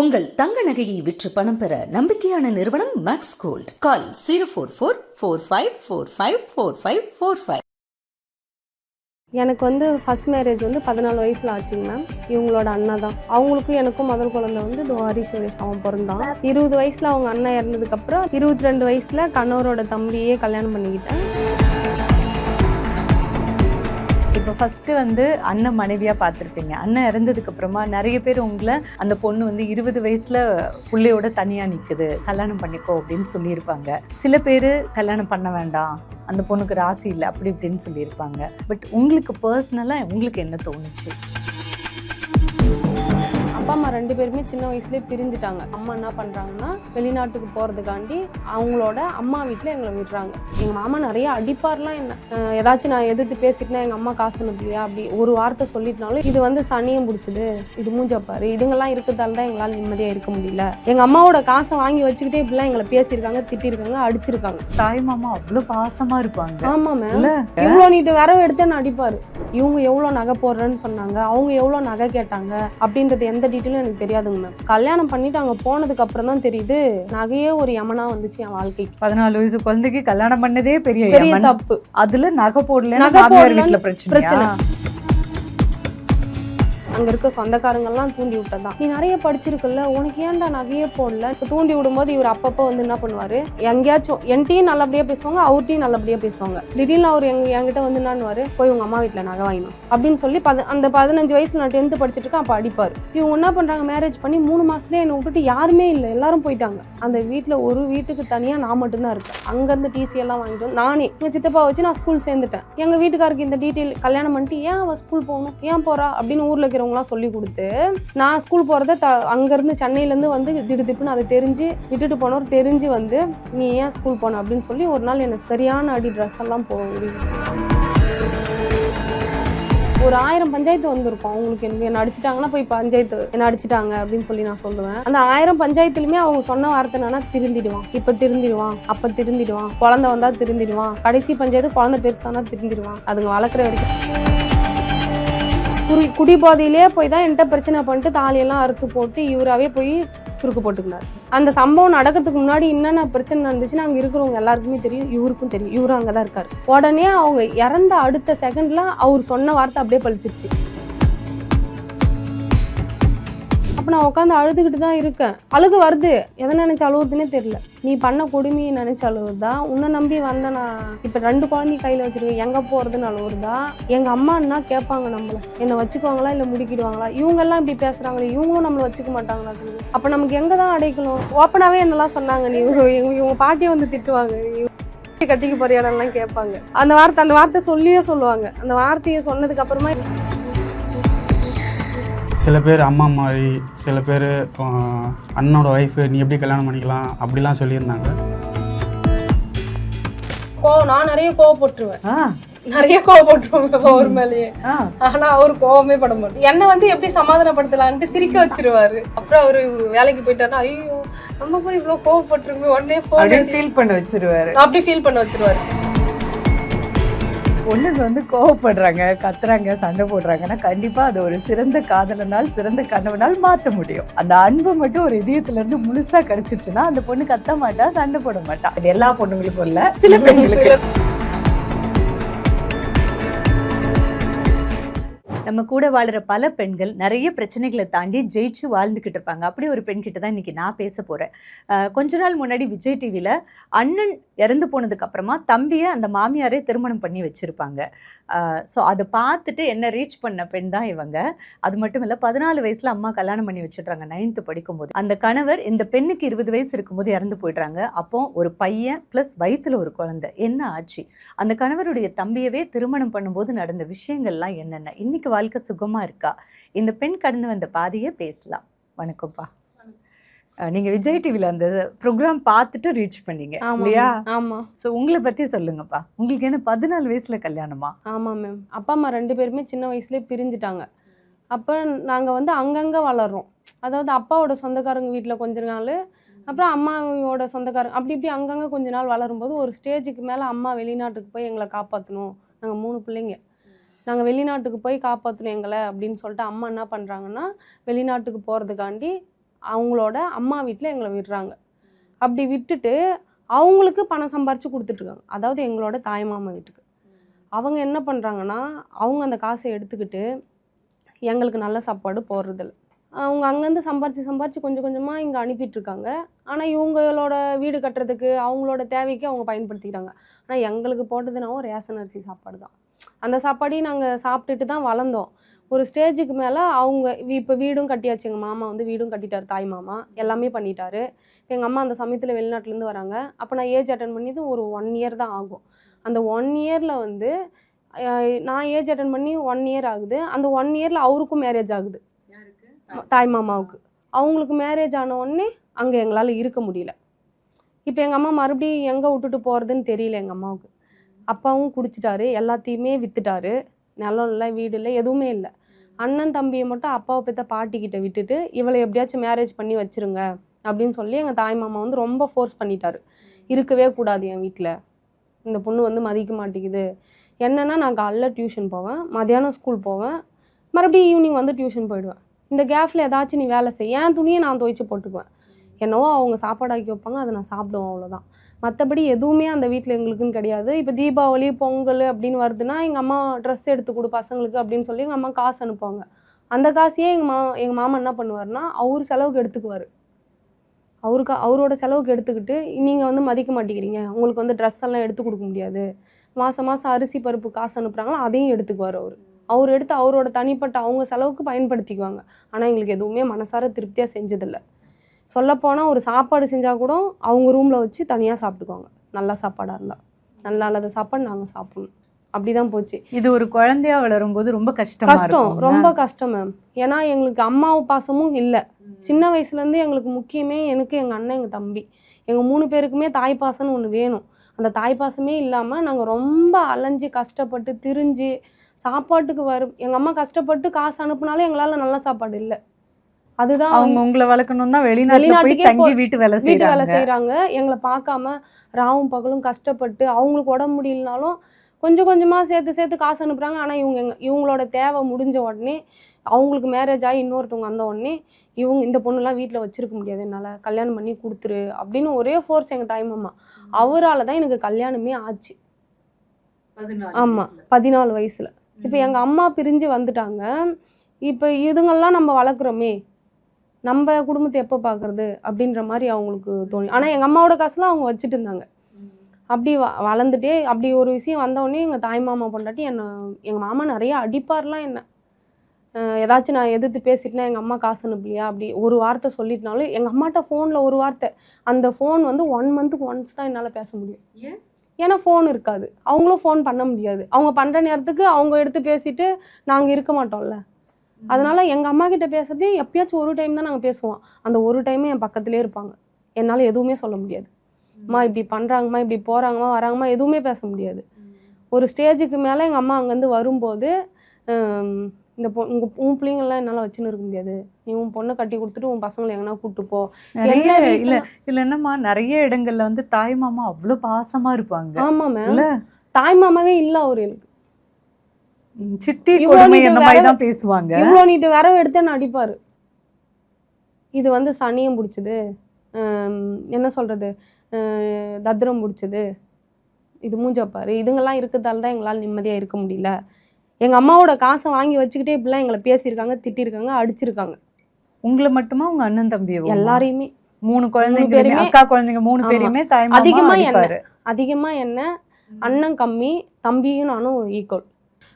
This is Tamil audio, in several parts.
உங்கள் தங்க நகையை விற்று பணம் பெற நம்பிக்கையான நிறுவனம் மேக்ஸ் கோல்ட். கால் 04445454545. எனக்கு ஃபர்ஸ்ட் மேரேஜ் 14 வயசில் ஆச்சுங்க மேம். இவங்களோட அண்ணா தான். அவங்களுக்கும் எனக்கும் முதல் குழந்தை துவாரி சுரேஷ் அவன் பிறந்தான். 20 வயசில் அவங்க அண்ணன் இறந்ததுக்கப்புறம் 22 வயசில் கணவரோட தம்பியே கல்யாணம் பண்ணிக்கிட்டேன். இப்போ ஃபஸ்ட்டு அண்ணன் மனைவியாக பார்த்துருப்பீங்க. அண்ணன் இறந்ததுக்கு அப்புறமா நிறைய பேர் உங்களை அந்த பொண்ணு 20 வயசில் பிள்ளையோட தனியாக நிற்குது, கல்யாணம் பண்ணிக்கோ அப்படின்னு சொல்லியிருப்பாங்க. சில பேர் கல்யாணம் பண்ண வேண்டாம், அந்த பொண்ணுக்கு ராசி இல்லை அப்படி இப்படின்னு சொல்லியிருப்பாங்க. பட் உங்களுக்கு பர்சனலாக உங்களுக்கு என்ன தோணுச்சு? அப்பா அம்மா 2 பேருமே சின்ன வயசுலேயே பிரிஞ்சுட்டாங்க. அம்மா என்ன பண்ணுறாங்கன்னா வெளிநாட்டுக்கு போகிறதுக்காண்டி அவங்களோட அம்மா வீட்டில் எங்களை விடுறாங்க. எங்கள் மாமா நிறைய அடிப்பார்லாம் என்ன. ஏதாச்சும் நான் எதிர்த்து பேசிட்டுனா எங்கள் அம்மா காசு அனுப்பலையா அப்படி ஒரு வார்த்தை சொல்லிட்டுனாலும் இது சனியம் பிடிச்சது, இது மூஞ்சப்பாரு, இதுங்கெல்லாம் இருக்கிறதால தான் எங்களால் நிம்மதியாக இருக்க முடியல. எங்கள் அம்மாவோட காசை வாங்கி வச்சுக்கிட்டே இப்படிலாம் எங்களை பேசியிருக்காங்க, திட்டிருக்காங்க, அடிச்சிருக்காங்க. தாய் மாமா அவ்வளோ பாசமாக இருப்பாங்க. ஆமாம் மேம். இவ்வளோ நீட்டு வரவு எடுத்து நான் அடிப்பார். இவங்க எவ்வளோ நகை போடுறேன்னு சொன்னாங்க, அவங்க எவ்வளோ நகை கேட்டாங்க அப்படின்றது எந்த டீட்டெயிலும் எனக்கு தெரியாதுங்க மேம். கல்யாணம் பண்ணிட்டு அங்கே போனதுக்கு அப்புறம் தான் தெரியுது நகையே ஒரு யமனா வந்துச்சு என் வாழ்க்கைக்கு. 14 வயசு குழந்தைக்கு கல்யாணம் பண்ணதே பெரிய தப்பு. அதுல நகை போடல பிரச்சனை. அங்கே இருக்க சொந்தக்காரங்கள்லாம் தூண்டி விட்டதான். நீ நிறைய படிச்சிருக்குல்ல, உனக்கு ஏன்டா நகையே போடல தூண்டி விடும்போது இவர் அப்பப்போ என்ன பண்ணுவாரு, எங்கேயாச்சும் என்கிட்டையும் நல்லபடியா பேசுவாங்க, அவர்கிட்டையும் நல்லபடியா பேசுவாங்க. திடீர்னு அவர் என்கிட்ட என்னன்னுவாரு, போய் உங்க அம்மா வீட்டில் நகை வாங்கணும் அப்படின்னு சொல்லி அந்த 15 வயசுல நான் 10th படிச்சுட்டு இருக்கேன். அப்போ அடிப்பாரு. இவங்க என்ன பண்றாங்க, மேரேஜ் பண்ணி 3 மாசத்துலேயே என்னை விட்டுட்டு யாருமே இல்லை, எல்லாரும் போயிட்டாங்க. அந்த வீட்டில் ஒரு வீட்டுக்கு தனியாக நான் மட்டும்தான் இருக்கேன். அங்கேருந்து டிசி எல்லாம் வாங்கிட்டு வந்து நானே எங்கள் சித்தப்பா வச்சு நான் ஸ்கூல் சேர்ந்துட்டேன். எங்கள் வீட்டுக்காருக்கு இந்த டீட்டெயில் கல்யாணம் பண்ணிட்டு ஏன் அவள் ஸ்கூல் போகணும், ஏன் போறா அப்படின்னு ஊரில் இருக்கிறவங்களாம் சொல்லி கொடுத்து நான் ஸ்கூல் போகிறத அங்கேருந்து சென்னையிலேருந்து திடுதிப்புன்னு அதை தெரிஞ்சு விட்டுட்டு போனவர் தெரிஞ்சு நீ ஏன் ஸ்கூல் போன அப்படின்னு சொல்லி ஒரு நாள் எனக்கு சரியான அடி, ட்ரெஸ் எல்லாம் ஒரு 1000 பஞ்சாயத்து வந்திருக்கும். அவங்களுக்கு என்ன அடிச்சிட்டாங்கன்னா போய் பஞ்சாயத்து என்ன அடிச்சிட்டாங்க அப்படின்னு சொல்லி நான் சொல்லுவேன். அந்த 1000 பஞ்சாயத்துலையுமே அவங்க சொன்ன வார்த்தை என்னன்னா, திருந்திடுவான், இப்போ திருந்திடுவான், அப்போ திருந்திடுவான், குழந்தை வந்தா திருந்திடுவான், கடைசி பஞ்சாயத்து குழந்தை பெருசானா திருந்திடுவான், அதுங்க வளர்க்குற வரைக்கும். குடிபோதையிலே போய் தான் என்கிட்ட பிரச்சனை பண்ணிட்டு தாலியெல்லாம் அறுத்து போட்டு இவராகவே போய் சுருக்கு போட்டுக்கினார். அந்த சம்பவம் நடக்கிறதுக்கு முன்னாடி என்னென்ன பிரச்சனை நடந்துச்சுன்னு அங்கே இருக்கிறவங்க எல்லாருக்குமே தெரியும், இவருக்கும் தெரியும். இவரும் அங்கே தான் இருக்காரு. உடனே அவங்க இறந்த அடுத்த செகண்ட்ல அவர் சொன்ன வார்த்தை அப்படியே பழிச்சிருச்சு. அப்போ நான் உட்காந்து அழுதுகிட்டு தான் இருக்கேன். அழுகு வருது, எதை நினைச்சு அழுகுதுன்னே தெரியல. நீ பண்ண கொடுமையை நினைச்சு அழுகுறதா, உன்னை நம்பி வந்த நான் இப்போ 2 குழந்தைய கையில் வச்சிருக்கேன், எங்கே போகிறதுன்னு அழுகுறதா, எங்கள் அம்மான்னா கேட்பாங்க நம்மளை, என்னை வச்சுக்குவாங்களா இல்லை முடிக்கிடுவாங்களா, இவங்கெல்லாம் இப்படி பேசுகிறாங்களே, இவங்களும் நம்மளை வச்சுக்க மாட்டாங்களா, அப்போ நமக்கு எங்கே தான் அடைக்கணும். ஓப்பனாகவே என்னெல்லாம் சொன்னாங்க, நீ இவங்க பாட்டியை திட்டுவாங்க, கட்டிக்கு போகிற இடம்லாம் கேட்பாங்க. அந்த வார்த்தை சொல்லுவாங்க. அந்த வார்த்தையை சொன்னதுக்கு அப்புறமா சில பேர் அம்மா மாதிரி, சில பேர் அண்ணனோட ஒய்ஃபு நீ எப்படி கல்யாணம் பண்ணிக்கலாம் அப்படிலாம் சொல்லியிருந்தாங்க. நான் நிறைய கோவப்பட்டுருவேன், அவர் மேலேயே. ஆனா அவரு கோவமே பட மாட்டார். என்ன எப்படி சமாதானப்படுத்தலான்ட்டு சிரிக்க வச்சிருவாரு. அப்புறம் அவரு வேலைக்கு போயிட்டாருன்னா, ஐயோ நம்ம போய் இவ்வளவு கோவப்பட்டுருமே, உடனே ஃபீல் பண்ண வச்சிருவாரு. அப்படி ஃபீல் பண்ண வச்சிருவாரு. பொண்ணுங்க கோவப்படுறாங்க, கத்துறாங்க, சண்டை போடுறாங்கன்னா கண்டிப்பா அது ஒரு சிறந்த காதலனால், சிறந்த கணவனால் மாற்ற முடியும். அந்த அன்பு மட்டும் ஒரு இதயத்துல இருந்து முழுசா கிடைச்சிருச்சுன்னா அந்த பொண்ணு கத்த மாட்டா, சண்டை போட மாட்டா. அது எல்லா பொண்ணுங்களுக்கும் இல்ல, சில பெண்களுக்கு. நம்ம கூட வாழ்கிற பல பெண்கள் நிறைய பிரச்சனைகளை தாண்டி ஜெயிச்சு வாழ்ந்துக்கிட்டு இருப்பாங்க. அப்படி ஒரு பெண்கிட்ட தான் இன்றைக்கி நான் பேச போகிறேன். கொஞ்ச நாள் முன்னாடி விஜய் டிவியில் அண்ணன் இறந்து போனதுக்கு அப்புறமா தம்பியை அந்த மாமியாரே திருமணம் பண்ணி வச்சுருப்பாங்க. ஸோ அதை பார்த்துட்டு என்ன ரீச் பண்ண பெண் தான் இவங்க. அது மட்டும் இல்லை, 14 வயசில் அம்மா கல்யாணம் பண்ணி வச்சுட்றாங்க 9th படிக்கும்போது. அந்த கணவர் இந்த பெண்ணுக்கு 20 வயசு இருக்கும்போது இறந்து போய்ட்றாங்க. அப்போ ஒரு பையன் ப்ளஸ் வயிற்றுல ஒரு குழந்தை. என்ன ஆச்சு? அந்த கணவருடைய தம்பியவே திருமணம் பண்ணும்போது நடந்த விஷயங்கள்லாம் என்னென்ன? இன்னைக்கு வாழ்க்கை சுகமாக இருக்கா? இந்த பெண் கடந்து வந்த பாதையை பேசலாம். வணக்கம்ப்பா. நீங்கள் விஜய் டிவியில் அந்த ப்ரோக்ராம் பார்த்துட்டு ரீச் பண்ணீங்க இல்லையா? ஆமாம். ஸோ உங்களை பற்றி சொல்லுங்கப்பா. உங்களுக்கு என்ன 14 வயசில் கல்யாணமா? ஆமாம் மேம். அப்பா அம்மா 2 பேருமே சின்ன வயசுலேயே பிரிஞ்சுட்டாங்க. அப்போ நாங்கள் அங்கங்கே வளர்றோம். அதாவது அப்பாவோட சொந்தக்காரங்க வீட்டில் கொஞ்ச நாள், அப்புறம் அம்மாவோட சொந்தக்காரங்க அப்படி இப்படி அங்கங்கே கொஞ்ச நாள் வளரும்போது ஒரு ஸ்டேஜுக்கு மேலே அம்மா வெளிநாட்டுக்கு போய் எங்களை காப்பாற்றணும், நாங்கள் 3 பிள்ளைங்க, நாங்கள் வெளிநாட்டுக்கு போய் காப்பாற்றணும் எங்களை அப்படின்னு சொல்லிட்டு அம்மா என்ன பண்ணுறாங்கன்னா வெளிநாட்டுக்கு போகிறதுக்காண்டி அவங்களோட அம்மா வீட்டில் எங்களை விடுறாங்க. அப்படி விட்டுட்டு அவங்களுக்கு பணம் சம்பாரித்து கொடுத்துட்ருக்காங்க, அதாவது எங்களோட தாய் மாமா வீட்டுக்கு. அவங்க என்ன பண்ணுறாங்கன்னா, அவங்க அந்த காசை எடுத்துக்கிட்டு எங்களுக்கு நல்ல சாப்பாடு போடுறதில்ல. அவங்க அங்கேருந்து சம்பாரித்து கொஞ்சம் கொஞ்சமாக இங்கே அனுப்பிட்டுருக்காங்க. ஆனால் இவங்களோட வீடு கட்டுறதுக்கு அவங்களோட தேவைக்கு அவங்க பயன்படுத்திக்கிறாங்க. ஆனால் எங்களுக்கு போட்டதுனாவும் ரேஷன் அரிசி சாப்பாடு தான். அந்த சாப்பாடையும் நாங்கள் சாப்பிட்டுட்டு தான் வளர்ந்தோம். ஒரு ஸ்டேஜுக்கு மேலே அவங்க இப்போ வீடும் கட்டியாச்சு. எங்கள் மாமா வந்து வீடும் கட்டிட்டார், தாய் மாமா எல்லாமே பண்ணிட்டாரு. எங்கள் அம்மா அந்த சமயத்தில் வெளிநாட்டிலேருந்து வராங்க. அப்போ நான் ஏஜ் அட்டன் பண்ணிது ஒரு 1 இயர் தான் ஆகும். அந்த 1 இயரில் வந்து நான் ஏஜ் அட்டன் பண்ணி 1 இயர் ஆகுது. அந்த 1 இயரில் அவருக்கும் மேரேஜ் ஆகுது, தாய் மாமாவுக்கு. அவங்களுக்கு மேரேஜ் ஆன உடனே அங்கே எங்களால் இருக்க முடியல. இப்போ எங்கள் அம்மா மறுபடியும் எங்கே விட்டுட்டு போகிறதுன்னு தெரியல. எங்கள் அம்மாவுக்கு அப்பாவும் குடிச்சிட்டாரு, எல்லாத்தையுமே விற்றுட்டாரு. நிலம் இல்லை, வீடு இல்லை, எதுவுமே இல்லை. அண்ணன் தம்பியை மட்டும் அப்பாவை பெற்ற பாட்டிக்கிட்ட விட்டுட்டு இவளை எப்படியாச்சும் மேரேஜ் பண்ணி வச்சுருங்க அப்படின்னு சொல்லி எங்கள் தாய் மாமா வந்து ரொம்ப ஃபோர்ஸ் பண்ணிட்டாரு. இருக்கவே கூடாது என் வீட்டில், இந்த பொண்ணு வந்து மதிக்க மாட்டேங்குது. என்னென்னா நான் காலைல டியூஷன் போவேன், மதியானம் ஸ்கூல் போவேன், மறுபடியும் ஈவினிங் வந்து டியூஷன் போயிடுவேன். இந்த கேப்பில் ஏதாச்சும் நீ வேலை செய்ய, என் துணியை நான் துவைச்சி போட்டுக்குவேன். என்னவோ அவங்க சாப்பாடு ஆக்கி வைப்பாங்க, அதை நான் சாப்பிடுவேன், அவ்வளோதான். மற்றபடி எதுவுமே அந்த வீட்டில் எங்களுக்குன்னு கிடையாது. இப்போ தீபாவளி பொங்கல் அப்படின்னு வருதுன்னா எங்கள் அம்மா ட்ரெஸ் எடுத்து கொடு பசங்களுக்கு அப்படின்னு சொல்லி எங்கள் அம்மா காசு அனுப்புவாங்க. அந்த காசையே எங்கள் மாமா என்ன பண்ணுவார்னா அவர் செலவுக்கு எடுத்துக்குவார். அவரோட செலவுக்கு எடுத்துக்கிட்டு நீங்கள் வந்து மதிக்க மாட்டேங்கிறீங்க, உங்களுக்கு வந்து ட்ரெஸ் எல்லாம் எடுத்து கொடுக்க முடியாது, மாதம் அரிசி பருப்பு காசு அனுப்புகிறாங்களோ அதையும் எடுத்துக்குவார். அவர் எடுத்து அவரோட தனிப்பட்ட அவங்க செலவுக்கு பயன்படுத்திக்குவாங்க. ஆனால் எங்களுக்கு எதுவுமே மனசார திருப்தியாக செஞ்சதில்லை. சொல்லப்போனால் ஒரு சாப்பாடு செஞ்சால் கூட அவங்க ரூமில் வச்சு தனியாக சாப்பிட்டுக்குவாங்க. நல்ல சாப்பாடாக இருந்தால், நல்லா இல்லாத சாப்பாடு நாங்கள் சாப்பிடணும். அப்படி தான் போச்சு. இது ஒரு குழந்தையா வளரும்போது ரொம்ப கஷ்டம், ரொம்ப கஷ்டம் மேம். ஏன்னா எங்களுக்கு அம்மாவு பாசமும் இல்லை. சின்ன வயசுலேருந்து எங்களுக்கு முக்கியமே எனக்கு எங்கள் அண்ணன் எங்கள் தம்பி, எங்கள் 3 பேருக்குமே தாய் பாசம்னு ஒன்று வேணும். அந்த தாய் பாசமே இல்லாமல் நாங்கள் ரொம்ப அலைஞ்சு கஷ்டப்பட்டு திரிஞ்சு சாப்பாட்டுக்கு எங்கள் அம்மா கஷ்டப்பட்டு காசு அனுப்புனாலும் எங்களால் நல்ல சாப்பாடு இல்லை. அதுதான் அவங்க உங்களை வளர்க்கணும் தான் வெளிநாட்டுக்கே வீட்டு வேலை செய்கிறாங்க. எங்களை பார்க்காம ராவும் பகலும் கஷ்டப்பட்டு அவங்களுக்கு உடம்பு முடியலனாலும் கொஞ்சம் கொஞ்சமாக சேர்த்து காசு அனுப்புகிறாங்க. ஆனால் இவங்களோட தேவை முடிஞ்ச உடனே அவங்களுக்கு மேரேஜ் ஆகி இன்னொருத்தவங்க வந்த உடனே இந்த பொண்ணுலாம் வீட்டில் வச்சிருக்க முடியாது, என்னால் கல்யாணம் பண்ணி கொடுத்துரு அப்படின்னு ஒரே ஃபோர்ஸ் எங்கள் தாய் மாமா. அவரால் தான் எனக்கு கல்யாணமே ஆச்சு. ஆமாம், 14 வயசில். இப்போ எங்கள் அம்மா பிரிஞ்சு வந்துட்டாங்க. இப்போ இதுங்கெல்லாம் நம்ம வளர்க்குறோமே, நம்ம குடும்பத்தை எப்போ பார்க்குறது அப்படின்ற மாதிரி அவங்களுக்கு தோணும். ஆனால் எங்கள் அம்மாவோட காசுலாம் அவங்க வச்சுட்டு இருந்தாங்க. அப்படி வளர்ந்துட்டே அப்படி ஒரு விஷயம் வந்தோடனே எங்கள் தாய் மாமா பொண்டாட்டி எங்கள் மாமா நிறைய அடிப்பார்லாம். என்ன ஏதாச்சும் நான் எதிர்த்து பேசிட்டுனா எங்கள் அம்மா காசு அனுப்பலையா அப்படி ஒரு வார்த்தை சொல்லிட்டுனாலும் எங்கள் அம்மாட்ட ஃபோனில் ஒரு வார்த்தை, அந்த ஃபோன் வந்து 1 மந்த்துக்கு ஒன்ஸ் தான் என்னால் பேச முடியும். ஏன்னா ஃபோன் இருக்காது, அவங்களும் ஃபோன் பண்ண முடியாது. அவங்க பண்ணுற நேரத்துக்கு அவங்க எடுத்து பேசிட்டு நாங்கள் இருக்க மாட்டோம்ல. அதனால எங்கள் அம்மா கிட்ட பேசுறதே எப்பயாச்சும் ஒரு டைம் தான் நாங்கள் பேசுவோம். அந்த ஒரு டைமே என் பக்கத்துலேயே இருப்பாங்க. என்னால் எதுவுமே சொல்ல முடியாது. அம்மா இப்படி பண்ணுறாங்கம்மா, இப்படி போகிறாங்கம்மா வராங்கம்மா, எதுவுமே பேச முடியாது. ஒரு ஸ்டேஜுக்கு மேலே எங்கள் அம்மா அங்கேருந்து வரும்போது உன் பிள்ளைங்கள்லாம் என்னால் வச்சுன்னு இருக்க முடியாது, நீ உன் பொண்ணை கட்டி கொடுத்துட்டு உன் பசங்களை எங்கன்னா கூப்பிட்டு போ. இல்லை என்னம்மா நிறைய இடங்கள்ல வந்து தாய் மாமா அவ்வளோ பாசமாக இருப்பாங்க. ஆமாம் மேம், தாய் மாமாவே இல்லை அவர் எனக்கு. சித்தி கொடுமை இந்த மாதிரி தான் பேசுவாங்க. இவ்வளோ நீட்டு வரவு எடுத்து அடிப்பார். இது வந்து சனியம் பிடிச்சது, என்ன சொல்கிறது, தத்ரம் பிடிச்சது, இது மூஞ்சப்பாரு, இதுங்கெல்லாம் இருக்கிறதால தான் எங்களால் நிம்மதியாக இருக்க முடியல. எங்கள் அம்மாவோட காசை வாங்கி வச்சுக்கிட்டே இப்படிலாம் எங்களை பேசியிருக்காங்க, திட்டிருக்காங்க, அடிச்சிருக்காங்க. உங்களை மட்டுமா உங்க அண்ணன் தம்பியை? எல்லாரையுமே, 3 குழந்தைங்க, அக்கா குழந்தைங்க 3 பேரையுமே தாய் மாமா அதிகமாக என்ன அண்ணன் கம்மி, தம்பியும் நானும் ஈக்குவல்.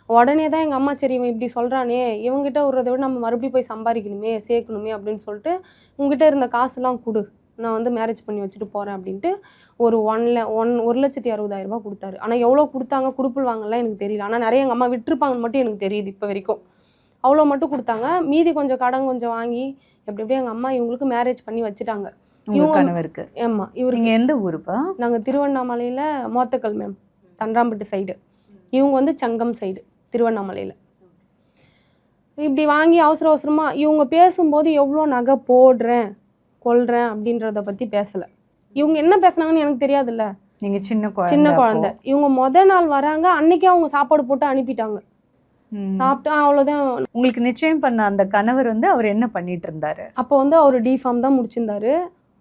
உடனே தான் எங்கள் அம்மா சரி இவன் இப்படி சொல்கிறானே, இவங்ககிட்ட விடுறத விட நம்ம மறுபடியும் போய் சம்பாதிக்கணுமே, சேர்க்கணுமே அப்படின்னு சொல்லிட்டு உங்ககிட்ட இருந்த காசுலாம் கொடு, நான் வந்து மேரேஜ் பண்ணி வச்சுட்டு போகிறேன் அப்படின்ட்டு ஒரு 1,60,000 ரூபாய் கொடுத்தாரு. ஆனால் எவ்வளோ கொடுத்தாங்க, கொடுப்புள் வாங்கலாம் எனக்கு தெரியல. ஆனால் நிறைய எங்கள் அம்மா விட்டுருப்பாங்கன்னு மட்டும் எனக்கு தெரியுது இப்போ வரைக்கும். அவ்வளோ மட்டும் கொடுத்தாங்க. மீதி கொஞ்சம் கடன் கொஞ்சம் வாங்கி எப்படி எங்கள் அம்மா இவங்களுக்கு மேரேஜ் பண்ணி வச்சுட்டாங்க. கணவருக்கு. ஆமாம், இவருக்கு எந்த ஊருப்பா? நாங்கள் திருவண்ணாமலையில் மோத்தக்கல் மேம், தண்டராம்பட்டு சைடு. இவங்க வந்து சங்கம் சைடு திருவண்ணாமலையில். இப்படி வாங்கி அவசரமாக இவங்க பேசும்போது எவ்வளோ நகை போடுறேன் கொள்றேன் அப்படின்றத பற்றி பேசலை. இவங்க என்ன பேசுனாங்கன்னு எனக்கு தெரியாதுல்ல, நீங்கள் சின்ன குழந்தை. இவங்க நாள் வராங்க, அன்னைக்கே அவங்க சாப்பாடு போட்டு அனுப்பிட்டாங்க. சாப்பிட்டு அவ்வளோதான். உங்களுக்கு நிச்சயம் பண்ண அந்த கணவர் வந்து அவர் என்ன பண்ணிட்டு இருந்தாரு? அப்போ வந்து அவர் டிஃபார்ம் தான் முடிச்சிருந்தாரு.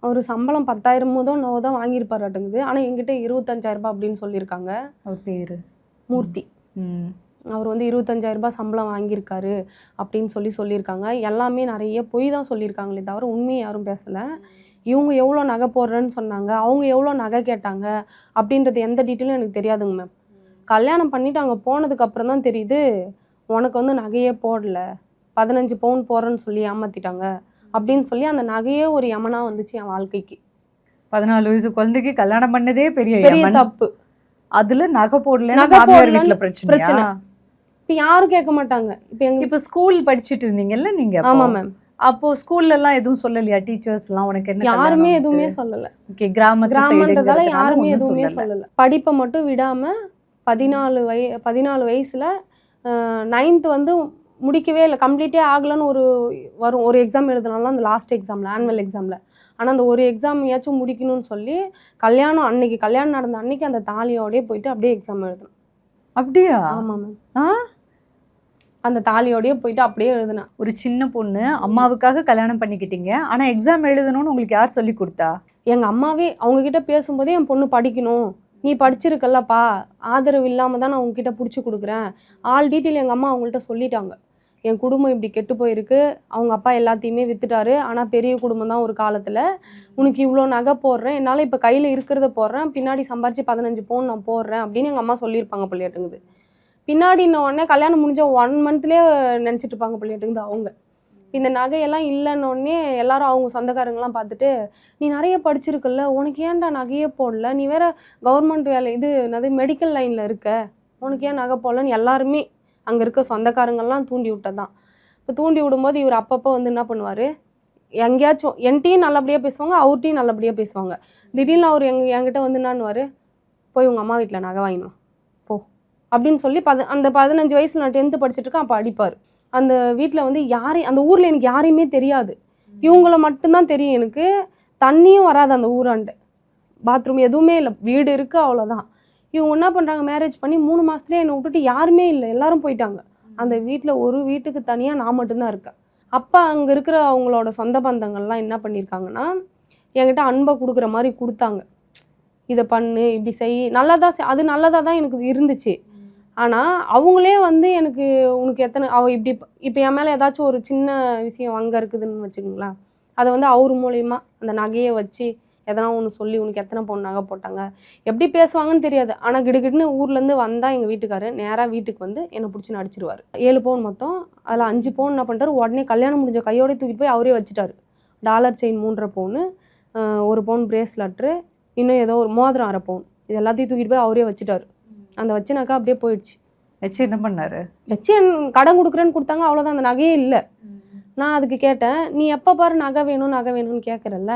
அவர் சம்பளம் 10,000 என்னவோ தான் வாங்கியிருப்பாராட்டுங்குது. ஆனால் என்கிட்ட 25,000 அப்படின்னு சொல்லியிருக்காங்க. அவர் பேரு மூர்த்தி. அவர் வந்து 25,000 சம்பளம் வாங்கியிருக்காரு அப்படின்னு சொல்லியிருக்காங்க. எல்லாமே நிறைய பொய் தான் சொல்லியிருக்காங்களே தவிர உண்மையை யாரும் பேசலை. இவங்க எவ்வளோ நகை போடுறேன்னு சொன்னாங்க, அவங்க எவ்வளோ நகை கேட்டாங்க அப்படின்றது எந்த டீட்டெயிலும் எனக்கு தெரியாதுங்க மேம். கல்யாணம் பண்ணிவிட்டு அங்கே போனதுக்கு அப்புறம் தான் தெரியுது, உனக்கு வந்து நகையே போடல, 15 பவுன் போடுறேன்னு சொல்லி ஏமாற்றிட்டாங்க அப்படின்னு சொல்லி அந்த நகையே ஒரு யமனா வந்துச்சு என் வாழ்க்கைக்கு. 14 வயசு குழந்தைக்கு கல்யாணம் பண்ணதே பெரிய தப்பு. அதுல நகை போடல, நகை போடல பிரச்சனை. இப்ப யாரும் கேட்க மாட்டாங்க. இப்ப ஸ்கூல் படிச்சிட்டு இருந்தீங்கல்ல நீங்க? ஆமா மேம். அப்போ ஸ்கூல்ல எல்லாம் எதுவும் சொல்லலையா டீச்சர்ஸ் எல்லாம் உனக்கு என்ன? யாருமே எதுவுமே சொல்லல. கிராமன்றதால யாருமே எதுவுமே சொல்லல. படிப்பை மட்டும் விடாம 14 வயசுல 9th வந்து முடிக்கவே இல்லை, கம்ப்ளீட்டே ஆகலன்னு ஒரு எக்ஸாம் எழுதினாலும் அந்த லாஸ்ட் எக்ஸாமில், ஆனுவல் எக்ஸாமில். ஆனால் அந்த ஒரு எக்ஸாமையாச்சும் முடிக்கணும்னு சொல்லி கல்யாணம் நடந்த அன்னைக்கு அந்த தாலியோடய போயிட்டு அப்படியே எக்ஸாம் எழுதணும். அப்படியா? ஆமாம் மேம். அந்த தாலியோடய போயிட்டு அப்படியே எழுதினேன். ஒரு சின்ன பொண்ணு அம்மாவுக்காக கல்யாணம் பண்ணிக்கிட்டீங்க, ஆனால் எக்ஸாம் எழுதணும்னு உங்களுக்கு யார் சொல்லி கொடுத்தா? எங்கள் அம்மாவே அவங்கக்கிட்ட பேசும்போதே என் பொண்ணு படிக்கணும், நீ படிச்சிருக்கல்லப்பா, ஆதரவு இல்லாமல் தான் நான் உங்ககிட்ட பிடிச்சி கொடுக்குறேன், ஆல் டீட்டெயில் எங்கள் அம்மா அவங்கள்ட்ட சொல்லிட்டாங்க. என் குடும்பம் இப்படி கெட்டு போயிருக்கு, அவங்க அப்பா எல்லாத்தையுமே விற்றுட்டாரு, ஆனால் பெரிய குடும்பம் தான் ஒரு காலத்தில், உனக்கு இவ்வளோ நகை போடுறேன், என்னால் இப்போ கையில் இருக்கிறத போடுறேன், பின்னாடி சம்பாரித்து 15 பவுன் நான் போடுறேன் அப்படின்னு எங்கள் அம்மா சொல்லியிருப்பாங்க பிள்ளையாட்டுங்குது. பின்னாடி உடனே கல்யாணம் முடிஞ்ச 1 மந்த்லேயே நினச்சிட்டு இருப்பாங்க பிள்ளையாட்டுங்குது அவங்க. இந்த நகையெல்லாம் இல்லைன்னொடனே எல்லாரும் அவங்க சொந்தக்காரங்களாம் பார்த்துட்டு, நீ நிறைய படிச்சிருக்கல, உனக்கு ஏன்டா நகையே போடல, நீ வேற கவர்மெண்ட் வேலை மெடிக்கல் லைனில் இருக்க, உனக்கு ஏன் நகை போடலன்னு எல்லாருமே அங்கே இருக்க சொந்தக்காரங்கள்லாம் தூண்டி விட்டதான். இப்போ தூண்டி விடும்போது இவர் அப்பப்போ வந்து என்ன பண்ணுவார், எங்கேயாச்சும் என்கிட்டையும் நல்லபடியாக பேசுவாங்க, அவர்கிட்டையும் நல்லபடியாக பேசுவாங்க. திடீர்னு அவர் என்கிட்ட வந்து என்னான்னுவார், போய் உங்கள் அம்மா வீட்டில் நகை வாங்கினோம் போ அப்படின்னு சொல்லி அந்த 15 வயசில் நான் 10th படிச்சுட்டு இருக்கேன், அப்போ அடிப்பார். அந்த வீட்டில் வந்து அந்த ஊரில் எனக்கு யாரையுமே தெரியாது, இவங்கள மட்டும்தான் தெரியும். எனக்கு தண்ணியும் வராது அந்த ஊராண்டு, பாத்ரூம் எதுவுமே இல்லை, வீடு இருக்குது அவ்வளோதான். இவங்க என்ன பண்ணுறாங்க, மேரேஜ் பண்ணி 3 மாதத்துலேயே என்னை விட்டுட்டு யாருமே இல்லை, எல்லாரும் போயிட்டாங்க. அந்த வீட்டில் ஒரு வீட்டுக்கு தனியாக நான் மட்டும்தான் இருக்கேன். அப்போ அங்கே இருக்கிற அவங்களோட சொந்த பந்தங்கள்லாம் என்ன பண்ணியிருக்காங்கன்னா, என்கிட்ட அன்பை கொடுக்குற மாதிரி கொடுத்தாங்க. இதை பண்ணு, இப்படி செய், அது நல்லதாக தான் எனக்கு இருந்துச்சு. ஆனால் அவங்களே வந்து எனக்கு உனக்கு இப்போ என் மேலே ஏதாச்சும் ஒரு சின்ன விஷயம் அங்கே இருக்குதுன்னு வச்சுக்கோங்களேன், அதை வந்து அவர் மூலயமா அந்த நகையை வச்சு எதனா ஒன்று சொல்லி உனக்கு எத்தனை பவுன் நகை போட்டாங்க எப்படி பேசுவாங்கன்னு தெரியாது. ஆனால் கிடுகிடுன்னு ஊர்லேருந்து வந்தால் எங்கள் வீட்டுக்காரு நேராக வீட்டுக்கு வந்து என்னை பிடிச்சி நடிச்சிருவார். 7 பவுன் மொத்தம், அதில் 5 பவுன் என்ன பண்ணிட்டாரு, உடனே கல்யாணம் முடிஞ்ச கையோடய தூக்கிட்டு போய் அவரே வச்சுட்டாரு. டாலர் செயின் 3.5 பவுனு, 1 பவுன் பிரேஸ்லெட்ரு, இன்னும் ஏதோ ஒரு மோதிரம் 1/2 பவுன், இது எல்லாத்தையும் தூக்கிட்டு போய் அவரே வச்சுட்டாரு. அந்த வச்சுனாக்கா அப்படியே போயிடுச்சு. வச்சு என்ன பண்ணாரு? வச்சு கடன் கொடுக்குறேன்னு கொடுத்தாங்க, அவ்வளோதான். அந்த நகையே இல்லை. நான் அதுக்கு கேட்டேன், நீ எப்போ பாரு நகை வேணும்னு கேட்குறல்ல,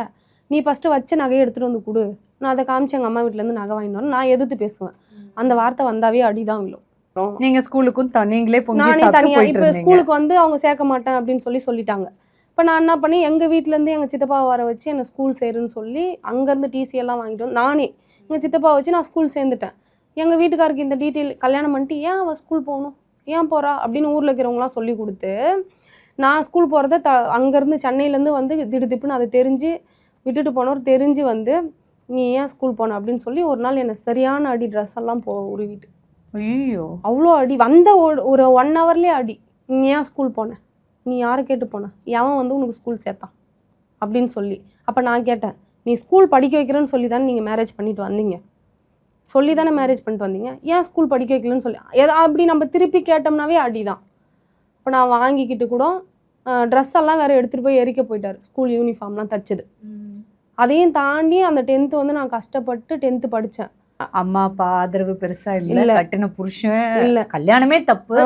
நீ ஃபஸ்ட்டு வச்ச நகையை எடுத்துகிட்டு வந்து கொடு, நான் அதை காமிச்சு எங்கள் அம்மா வீட்டிலேருந்து நகை வாங்கினோம் நான் எதிர்த்து பேசுவேன். அந்த வார்த்தை வந்தாவே அடிதான் விழும். நீங்கள் ஸ்கூலுக்கும் நீங்களே நானே தனியாக இப்போ ஸ்கூலுக்கு வந்து அவங்க சேர்க்க மாட்டேன் அப்படின்னு சொல்லிட்டாங்க. இப்போ நான் என்ன பண்ணி எங்கள் வீட்டிலேருந்து எங்கள் சித்தப்பாவை வர வச்சு என்னை ஸ்கூல் சேருன்னு சொல்லி அங்கேருந்து டிசி எல்லாம் வாங்கிட்டு வந்து நானே எங்கள் சித்தப்பாவை வச்சு நான் ஸ்கூல் சேர்ந்துட்டேன். எங்கள் வீட்டுக்காருக்கு இந்த டீட்டெயில் கல்யாணம் பண்ணிட்டு ஏன் அவள் ஸ்கூல் போகணும், ஏன் போகிறா அப்படின்னு ஊரில் இருக்கிறவங்களாம் சொல்லி கொடுத்து, நான் ஸ்கூல் போகிறத அங்கேருந்து சென்னையிலேருந்து வந்து திடுதிப்புன்னு அதை தெரிஞ்சு விட்டுட்டு போனவர் தெரிஞ்சு வந்து நீ ஏன் ஸ்கூல் போன அப்படின்னு சொல்லி ஒரு நாள் என்னை சரியான அடி, ட்ரெஸ் எல்லாம் உருவிட்டு. ஐயோ, அவ்வளோ அடி. வந்த ஒரு 1 ஹவர்லேயே அடி. நீ ஏன் ஸ்கூல் போன, நீ யாரை கேட்டு போன, எவன் வந்து உனக்கு ஸ்கூல் சேர்த்தான் அப்படின்னு சொல்லி. அப்போ நான் கேட்டேன், நீ ஸ்கூல் படிக்க வைக்கிறேன்னு சொல்லி தானே நீங்கள் மேரேஜ் பண்ணிட்டு வந்தீங்க, சொல்லி தானே மேரேஜ் பண்ணிட்டு வந்தீங்க, ஏன் ஸ்கூல் படிக்க வைக்கலன்னு சொல்லி அப்படி நம்ம திருப்பி கேட்டோம்னாவே அடி தான். இப்போ நான் வாங்கிக்கிட்டு கூட ட்ரெஸ் எல்லாம் வேறு எடுத்துகிட்டு போய் எரிக்க போயிட்டார், ஸ்கூல் யூனிஃபார்ம்லாம் தைச்சது. அதையும் தாண்டி அந்த 10th வந்து நான் கஷ்டப்பட்டு 10th படித்தேன். அம்மா அப்பா ஆதரவு பெருசா இல்ல, கட்டின புருஷன் இல்ல, கல்யாணமே தப்பு,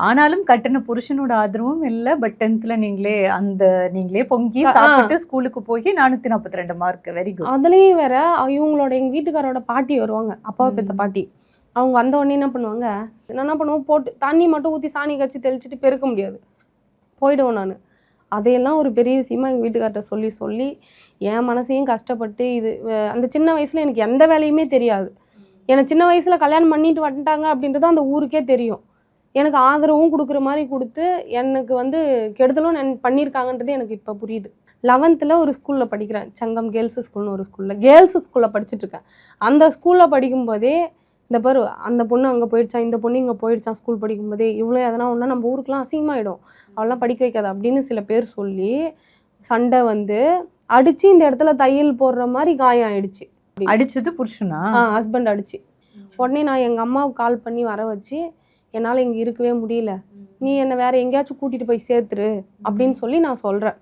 ஆனாலும் கட்டின புருஷனோட ஆதரவும் இல்ல. பட் 10th நீங்களே பொங்கி சாப்பிட்டு ஸ்கூலுக்கு போய் 442 மார்க். Very good. அதுலயும் வேற இவங்களோட எங்க வீட்டுக்காரோட பாட்டி வருவாங்க, அப்பாவை பெத்த பாட்டி. அவங்க வந்த உடனே என்ன பண்ணுவாங்க, என்ன பண்ணுவோம், போட்டு தண்ணி மட்டும் ஊற்றி சாணி கச்சி தெளிச்சுட்டு பெருக்க முடியாது, போயிடுவோம். நான் அதையெல்லாம் ஒரு பெரிய விஷயமா எங்கள் வீட்டுக்கார்ட்ட சொல்லி என் மனசையும் கஷ்டப்பட்டு அந்த சின்ன வயசில் எனக்கு எந்த வேலையுமே தெரியாது. என்னை சின்ன வயசில் கல்யாணம் பண்ணிட்டு வந்துட்டாங்க அப்படின்றது அந்த ஊருக்கே தெரியும். எனக்கு ஆதரவும் கொடுக்குற மாதிரி கொடுத்து எனக்கு வந்து கெடுதலும் பண்ணியிருக்காங்கன்றது எனக்கு இப்போ புரியுது. 11th ஒரு ஸ்கூலில் படிக்கிறேன், சங்கம் கேர்ள்ஸ் ஸ்கூல்னு ஒரு கேர்ள்ஸ் ஸ்கூலில் படிச்சுட்ருக்கேன். அந்த ஸ்கூலில் படிக்கும்போதே இந்த பாரு அந்த பொண்ணு அங்கே போயிடுச்சான், இந்த பொண்ணு இங்கே போயிடுச்சான், ஸ்கூல் படிக்கும்போதே இவ்வளோ எதனா ஒன்றா நம்ம ஊருக்குலாம் அசிங்கமாயிடும், அவெல்லாம் படிக்க வைக்காது அப்படின்னு சில பேர் சொல்லி சண்டை வந்து அடித்து இந்த இடத்துல தையல் போடுற மாதிரி காயம் ஆயிடுச்சு. அடிச்சது புருஷனா? ஹஸ்பண்ட் அடிச்சு. உடனே நான் எங்கள் அம்மாவுக்கு கால் பண்ணி வர வச்சு, என்னால் இங்கே இருக்கவே முடியல, நீ என்னை வேற எங்கேயாச்சும் கூட்டிகிட்டு போய் சேர்த்துரு அப்படின்னு சொல்லி நான் சொல்கிறேன்.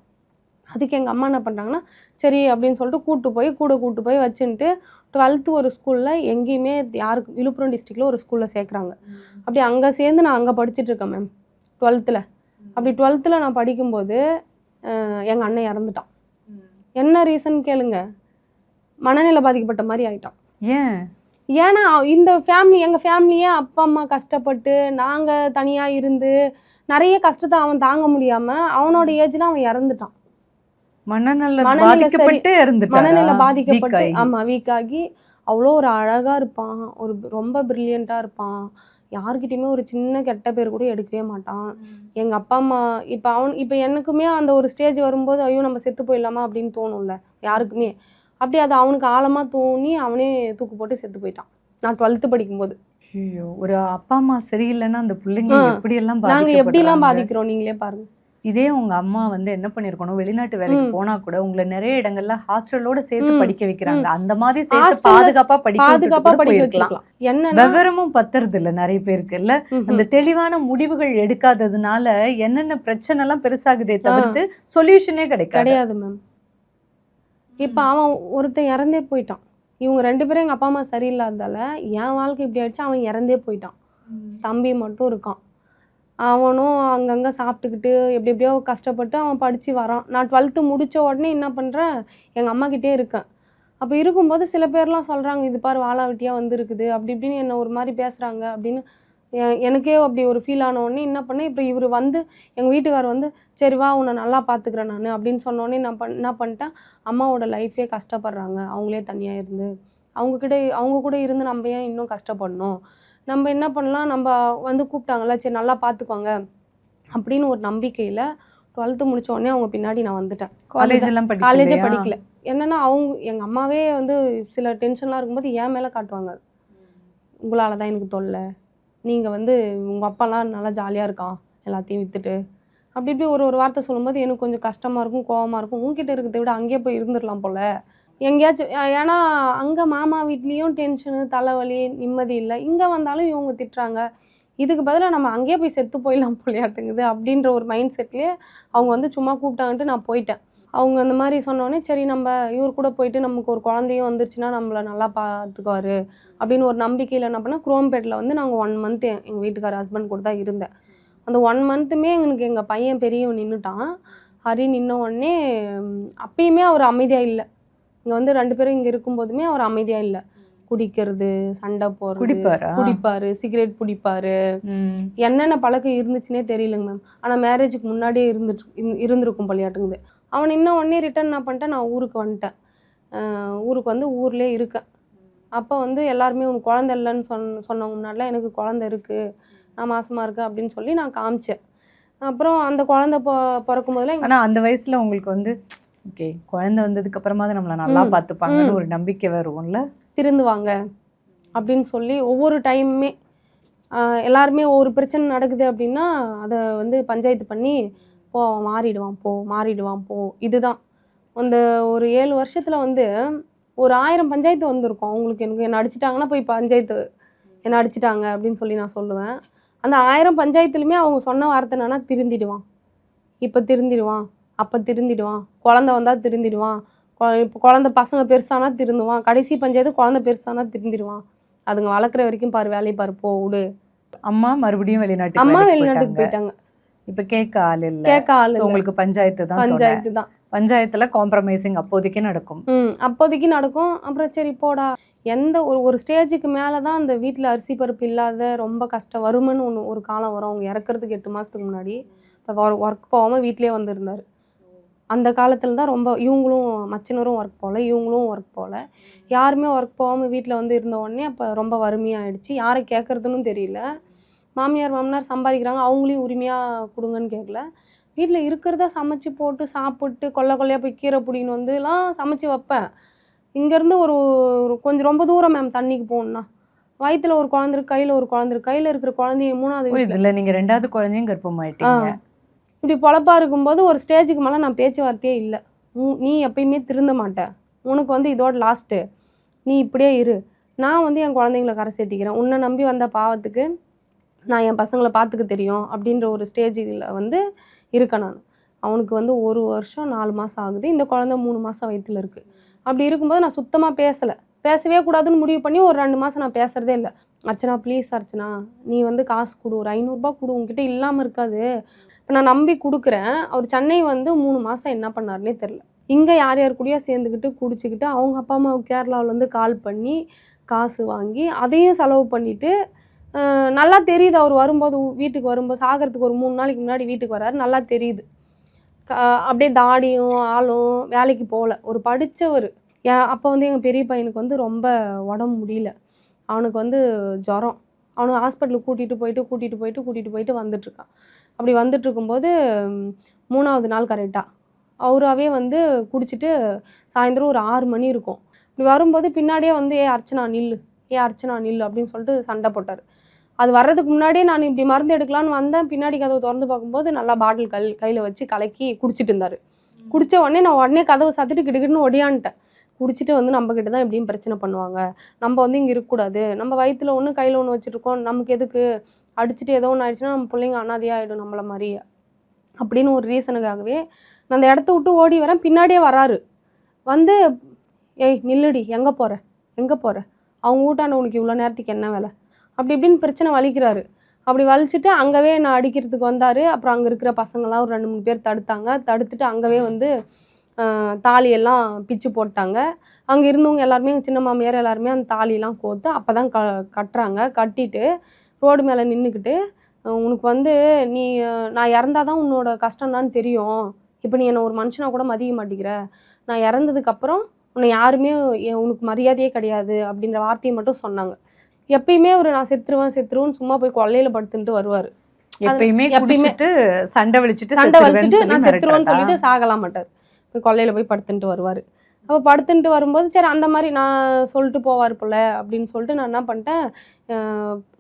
அதுக்கு எங்கள் அம்மா என்ன பண்ணுறாங்கன்னா, சரி அப்படின்னு சொல்லிட்டு கூப்பிட்டு போய் வச்சுட்டு 12th ஒரு ஸ்கூலில் எங்கேயுமே யாருக்கு விழுப்புரம் டிஸ்ட்ரிக்டில் ஒரு ஸ்கூலில் சேர்க்குறாங்க. அப்படி அங்கே சேர்ந்து நான் அங்கே படிச்சுட்ருக்கேன் மேம் 12th. அப்படி 12th நான் படிக்கும்போது எங்கள் அண்ணன் இறந்துட்டான். என்ன ரீசன் கேளுங்க, மனநிலை பாதிக்கப்பட்ட மாதிரி ஆயிட்டான். ஏன்னா இந்த ஃபேமிலி, எங்கள் ஃபேமிலியே அப்பா அம்மா கஷ்டப்பட்டு நாங்கள் தனியாக இருந்து நிறைய கஷ்டத்தை அவன் தாங்க முடியாமல் அவனோட ஏஜில் அவன் இறந்துட்டான். மனநிலை பாதிக்கப்பட்டு. ஆமா, வீக் ஆகி. அவ்வளோ ஒரு அழகா இருப்பான், ஒரு ரொம்ப பிரில்லியண்டா இருப்பான், யாருக்கிட்டையுமே ஒரு சின்ன கெட்ட பேர் கூட எடுக்கவே மாட்டான். எங்க அப்பா அம்மா இப்போ எனக்குமே அந்த ஒரு ஸ்டேஜ் வரும்போது ஐயோ நம்ம செத்து போயிடலாமா அப்படின்னு தோணும்ல யாருக்குமே. அப்படி அது அவனுக்கு ஆழமா தோணி அவனே தூக்கு போட்டு செத்து போயிட்டான் நான் 12th படிக்கும்போது. ஐயோ, ஒரு அப்பா அம்மா சரியில்லைன்னா அந்த பிள்ளைங்க நாங்க எப்படிலாம் பாதிக்கிறோம் நீங்களே பாருங்க. இதே உங்க அம்மா வந்து என்ன பண்ணிருக்கணும், வெளிநாட்டு வேலைக்கு போனா கூட உங்களை நிறைய இடங்கள்ல ஹாஸ்டலோட சேர்த்து படிக்க வைக்கிறாங்க. அந்த மாதிரி சேர்த்து பாதுகாப்பா படிக்க வைக்கலாம். என்ன விவரமும் பத்துறது இல்ல நிறைய பேருக்கு இல்ல. அந்த தெளிவான முடிவுகள் எடுக்காததுனால என்னென்ன பிரச்சனை எல்லாம் பெருசாகுதே தவிர்த்து சொல்யூஷனே கிடையாது மேம். இப்ப அவன் ஒருத்தன் இறந்தே போயிட்டான். இவங்க 2 பேரும் எங்க அப்பா அம்மா சரியில்லாதால என் வாழ்க்கை இப்படி ஆயிடுச்சு. அவன் இறந்தே போயிட்டான். தம்பி மட்டும் இருக்கான். அவனும் அங்கங்கே சாப்பிட்டுக்கிட்டு எப்படியோ கஷ்டப்பட்டு அவன் படித்து வரான். நான் 12th முடித்த உடனே என்ன பண்ணுறேன், எங்கள் அம்மாக்கிட்டே இருக்கேன். அப்போ இருக்கும்போது சில பேர்லாம் சொல்கிறாங்க, இது பாரு வாழா வெட்டியாக வந்துருக்குது அப்படி இப்படின்னு என்னை ஒரு மாதிரி பேசுகிறாங்க அப்படின்னு எனக்கே அப்படி ஒரு ஃபீல் ஆன உடனே என்ன பண்ணேன், இப்போ இவர் வந்து எங்கள் வீட்டுக்கார் வந்து சரி வா உன்னை நல்லா பார்த்துக்கிறேன் நான் அப்படின்னு சொன்னோடனே நான் என்ன பண்ணிட்டேன், அம்மாவோட லைஃபே கஷ்டப்படுறாங்க, அவங்களே தனியாக இருந்து அவங்க கூட இருந்து நம்ம ஏன் இன்னும் கஷ்டப்படணும், நம்ம என்ன பண்ணலாம், நம்ம வந்து கூப்பிட்டாங்கல்ல சரி நல்லா பார்த்துக்குவாங்க அப்படின்னு ஒரு நம்பிக்கையில் 12th முடிச்ச உடனே அவங்க பின்னாடி நான் வந்துட்டேன். காலேஜே படிக்கல. என்னன்னா எங்கள் அம்மாவே வந்து சில டென்ஷன்லாம் இருக்கும்போது என் மேலே காட்டுவாங்க, உங்களால் தான் எனக்கு தொல்லை, நீங்கள் வந்து உங்கள் அப்பாலாம் நல்லா ஜாலியாக இருக்கான் எல்லாத்தையும் விற்றுட்டு அப்படி இப்படி ஒரு வார்த்தை சொல்லும்போது எனக்கு கொஞ்சம் கஷ்டமாக இருக்கும், கோவமாக இருக்கும். உங்ககிட்ட இருக்கிறத விட அங்கேயே போய் இருந்துடலாம் போல் எங்கேயாச்சும். ஏன்னா அங்கே மாமா வீட்லேயும் டென்ஷனு தலைவலி நிம்மதி இல்லை, இங்கே வந்தாலும் இவங்க திட்டுறாங்க, இதுக்கு பதிலாக நம்ம அங்கேயே போய் செத்து போயிடலாம் போலையாட்டுங்குது அப்படின்ற ஒரு மைண்ட் செட்லேயே அவங்க வந்து சும்மா கூப்பிட்டாங்கன்ட்டு நான் போயிட்டேன். அவங்க அந்த மாதிரி சொன்னோடனே சரி நம்ம இவர் கூட போயிட்டு நமக்கு ஒரு குழந்தையும் வந்துருச்சுன்னா நம்மளை நல்லா பார்த்துக்குவார் அப்படின்னு ஒரு நம்பிக்கையில் என்ன பண்ணேன், குரோம்பேட்டில் வந்து நாங்கள் 1 month எங்கள் வீட்டுக்கார ஹஸ்பண்ட் கூட தான் இருந்தேன். அந்த 1 monthமே எனக்கு எங்கள் பையன் பெரியவன் நின்றுட்டான். ஹரி நின்ன உடனே அப்பயுமே அவர் அமைதியாக இல்லை. இங்கே வந்து 2 பேரும் இங்கே இருக்கும்போதுமே அவர் அமைதியாக இல்லை. குடிக்கிறது, சண்டை போடுறது, குடிப்பாரு, சிகரெட் பிடிப்பாரு, என்னென்ன பழக்கம் இருந்துச்சுன்னே தெரியலங்க மேம். ஆனால் மேரேஜுக்கு முன்னாடியே இருந்திருக்கும் பள்ளியாட்டுங்குது. அவன் நின்ன உடனே ரிட்டன் என்ன பண்ணிட்டேன், நான் ஊருக்கு வந்துட்டேன். ஊருக்கு வந்து ஊர்லேயே இருக்கேன். அப்போ வந்து எல்லாருமே உனக்கு குழந்தை இல்லைன்னு சொன்னவங்க முன்னாடிலாம் எனக்கு குழந்தை இருக்குது, நான் மாசமாக இருக்கேன் அப்படின்னு சொல்லி நான் காமிச்சேன். அப்புறம் அந்த குழந்தை பிறக்கும் போதுல ஆனால் அந்த வயசில் உங்களுக்கு வந்து ஓகே குழந்தை வந்ததுக்கு அப்புறமா தான் நம்மளை நல்லா பார்த்துப்பாங்கன்னு ஒரு நம்பிக்கை வரும்ல, திருந்துவாங்க அப்படின்னு சொல்லி ஒவ்வொரு டைமுமே எல்லாருமே ஒரு பிரச்சனை நடக்குது அப்படின்னா அதை வந்து பஞ்சாயத்து பண்ணி போ மாறிடுவான் போ இதுதான். அந்த ஒரு 7 வருஷத்தில் வந்து ஒரு 1000 பஞ்சாயத்து வந்திருக்கும். அவங்களுக்கு எனக்கு என்னை அடிச்சிட்டாங்கன்னா போய் பஞ்சாயத்து என்னை அடிச்சிட்டாங்க அப்படின்னு சொல்லி நான் சொல்லுவேன். அந்த 1000 பஞ்சாயத்துலையுமே அவங்க சொன்ன வார்த்தை என்னன்னா திருந்திடுவான், இப்போ திருந்திடுவான், அப்போ திருந்திடுவான், குழந்தை வந்தால் திருந்திடுவான், இப்போ குழந்தை பசங்க பெருசானா திருந்துவான், கடைசி பஞ்சாயத்து குழந்தை பெருசானா திருந்திடுவான், அதுங்க வளர்க்குற வரைக்கும் பாரு வேலையை பாரு போ விடு. அம்மா மறுபடியும் வெளிநாட்டுக்கு போயிட்டாங்க. இப்போ கேட்க ஆள் இல்லை. உங்களுக்கு பஞ்சாயத்து தான். பஞ்சாயத்துல காம்ப்ரமைசிங் அப்போதைக்கு நடக்கும். அப்புறம் சரி போடா. எந்த ஒரு ஸ்டேஜுக்கு மேலே தான் அந்த வீட்டில் அரிசி பருப்பு இல்லாத ரொம்ப கஷ்டம் வருமன்னு ஒரு காலம் வரும். அவங்க இறக்குறதுக்கு 8 மாதத்துக்கு முன்னாடி இப்போ ஒர்க் போகாமல் வீட்டிலே வந்துருந்தார். அந்த காலத்தில் தான் ரொம்ப இவங்களும் மச்சினரும் ஒர்க் போகல, இவங்களும் ஒர்க் போகல, யாருமே ஒர்க் போகாமல் வீட்டில் வந்து இருந்த உடனே அப்போ ரொம்ப வறுமையாகிடுச்சு. யாரை கேட்குறதுன்னு தெரியல. மாமனார் சம்பாதிக்கிறாங்க, அவங்களையும் உரிமையாக கொடுங்கன்னு கேட்கல. வீட்டில் இருக்கிறத சமைச்சு போட்டு சாப்பிட்டு கொல்லையாக போய் கீரை பிடின்னு வந்துலாம் சமைச்சு வைப்பேன். இங்கேருந்து ஒரு கொஞ்சம் ரொம்ப தூரம் மேம் தண்ணிக்கு போகணுன்னா. வயிற்றுல ஒரு குழந்தை இருக்கு, கையில் ஒரு குழந்தை இருக்கு. கையில் இருக்கிற குழந்தைய 3வது இல்லை, நீங்கள் 2வது குழந்தையும் கர்ப்பமாயிட்டீங்க. இப்படி பொழப்பா இருக்கும்போது ஒரு ஸ்டேஜுக்கு மேலே நான் பேச்சுவார்த்தையே இல்லை. நீ எப்பயுமே திருந்த மாட்டேன், உனக்கு வந்து இதோட லாஸ்ட்டு, நீ இப்படியே இரு, நான் வந்து என் குழந்தைங்கள கரை சேர்த்திக்கிறேன், உன்னை நம்பி வந்த பாவத்துக்கு நான் என் பசங்களை பார்த்துக்க தெரியும் அப்படின்ற ஒரு ஸ்டேஜில் வந்து இருக்கேன் நான். அவனுக்கு வந்து 1 வருஷம் 4 மாதம் ஆகுது, இந்த குழந்தை 3 மாதம் வயிற்றுல இருக்குது. அப்படி இருக்கும்போது நான் சுத்தமாக பேசவே கூடாதுன்னு முடிவு பண்ணி ஒரு 2 மாதம் நான் பேசுகிறதே இல்லை. அர்ச்சனா ப்ளீஸ் அர்ச்சனா, நீ வந்து காசு கொடு, ஒரு 500 ரூபா கொடு, உங்ககிட்ட இல்லாமல் இருக்காது. இப்போ நான் நம்பி கொடுக்குறேன். அவர் சென்னை வந்து 3 மாதம் என்ன பண்ணாருன்னே தெரில. இங்கே யார் கூடயோ சேர்ந்துக்கிட்டு குடிச்சிக்கிட்டு அவங்க அப்பா அம்மாவுக்கு கேரளாவிலேருந்து கால் பண்ணி காசு வாங்கி அதையும் செலவு பண்ணிவிட்டு, நல்லா தெரியுது அவர் வரும்போது, வீட்டுக்கு வரும்போது சாகிறதுக்கு ஒரு 3 நாளைக்கு முன்னாடி வீட்டுக்கு வர்றாரு, நல்லா தெரியுது. அப்படியே தாடியும் ஆளும், வேலைக்கு போகல, ஒரு படித்தவர். அப்போ வந்து எங்கள் பெரிய பையனுக்கு வந்து ரொம்ப உடம்பு முடியல, அவனுக்கு வந்து ஜுரம். அவனுக்கு ஹாஸ்பிட்டலுக்கு கூட்டிகிட்டு போயிட்டு வந்துட்டுருக்கான். அப்படி வந்துட்டு இருக்கும்போது 3வது நாள் கரெக்டாக அவராகவே வந்து குடிச்சிட்டு சாயந்தரம் ஒரு 6 மணி இருக்கும். இப்படி வரும்போது பின்னாடியே வந்து அர்ச்சனா நில்லு அப்படின்னு சொல்லிட்டு சண்டை போட்டார். அது வர்றதுக்கு முன்னாடியே நான் இப்படி மருந்து எடுக்கலான்னு வந்தேன். பின்னாடி கதவை திறந்து பார்க்கும்போது நல்லா பாட்டில் கையில் வச்சு கலக்கி குடிச்சிட்டு இருந்தார். குடித்த உடனே நான் உடனே கதவை சாத்திட்டு கிடுக்கிட்டுன்னு ஒடியான்ட்டேன். குடிச்சிட்டு வந்து நம்மக்கிட்ட தான் எப்படியும் பிரச்சனை பண்ணுவாங்க, நம்ம வந்து இங்கே இருக்கக்கூடாது, நம்ம வயிற்றுல ஒன்று கையில் ஒன்று வச்சுருக்கோம், நமக்கு எதுக்கு அடிச்சுட்டு ஏதோ ஒன்று ஆயிடுச்சுன்னா நம்ம பிள்ளைங்க அனாதையாக ஆகிடும் நம்மளை மாதிரி அப்படின்னு ஒரு ரீசனுக்காகவே நான் அந்த இடத்த விட்டு ஓடி வரேன். பின்னாடியே வராரு. வந்து ஏய் நில்லுடி, எங்கே போகிற, அவங்க வீட்டாண்ட உனக்கு இவ்வளோ நேரத்துக்கு என்ன வேலை, அப்படி இப்படின்னு பிரச்சனை வலிக்கிறாரு. அப்படி வலிச்சுட்டு அங்கவே நான் அடிக்கிறதுக்கு வந்தார். அப்புறம் அங்கே இருக்கிற பசங்களாம் ஒரு 2-3 பேர் தடுத்துட்டு அங்கவே வந்து தாலியெல்லாம் பிச்சு போட்டாங்க. அங்கே இருந்தவங்க எல்லாருமே, எங்கள் சின்ன மாமியார் எல்லாருமே அந்த தாலியெல்லாம் கோர்த்து அப்போ தான் கட்டுறாங்க. கட்டிட்டு ரோடு மேலே நின்றுக்கிட்டு, உனக்கு வந்து நான் இறந்தாதான் உன்னோட கஷ்டம்னான்னு தெரியும், இப்போ நீ என்னை ஒரு மனுஷனாக கூட மதிக்க மாட்டேங்கிற, நான் இறந்ததுக்கப்புறம் உன்னை யாருமே உனக்கு மரியாதையே கிடையாது அப்படின்ற வார்த்தையை மட்டும் சொன்னாங்க. எப்பயுமே நான் செத்துருவேன்னு சும்மா போய் கொல்லையில் படுத்துட்டு வருவார். எப்பயுமே சண்டை வலிச்சுட்டு நான் செத்துருவேன்னு சொல்லிட்டு சாகலாம் மாட்டார். போய் கொல்லையில் போய் படுத்துட்டு வருவார். அப்போ படுத்துட்டு வரும்போது சரி அந்த மாதிரி நான் சொல்லிட்டு போவார் போல் அப்படின்னு சொல்லிட்டு நான் என்ன பண்ணிட்டேன்,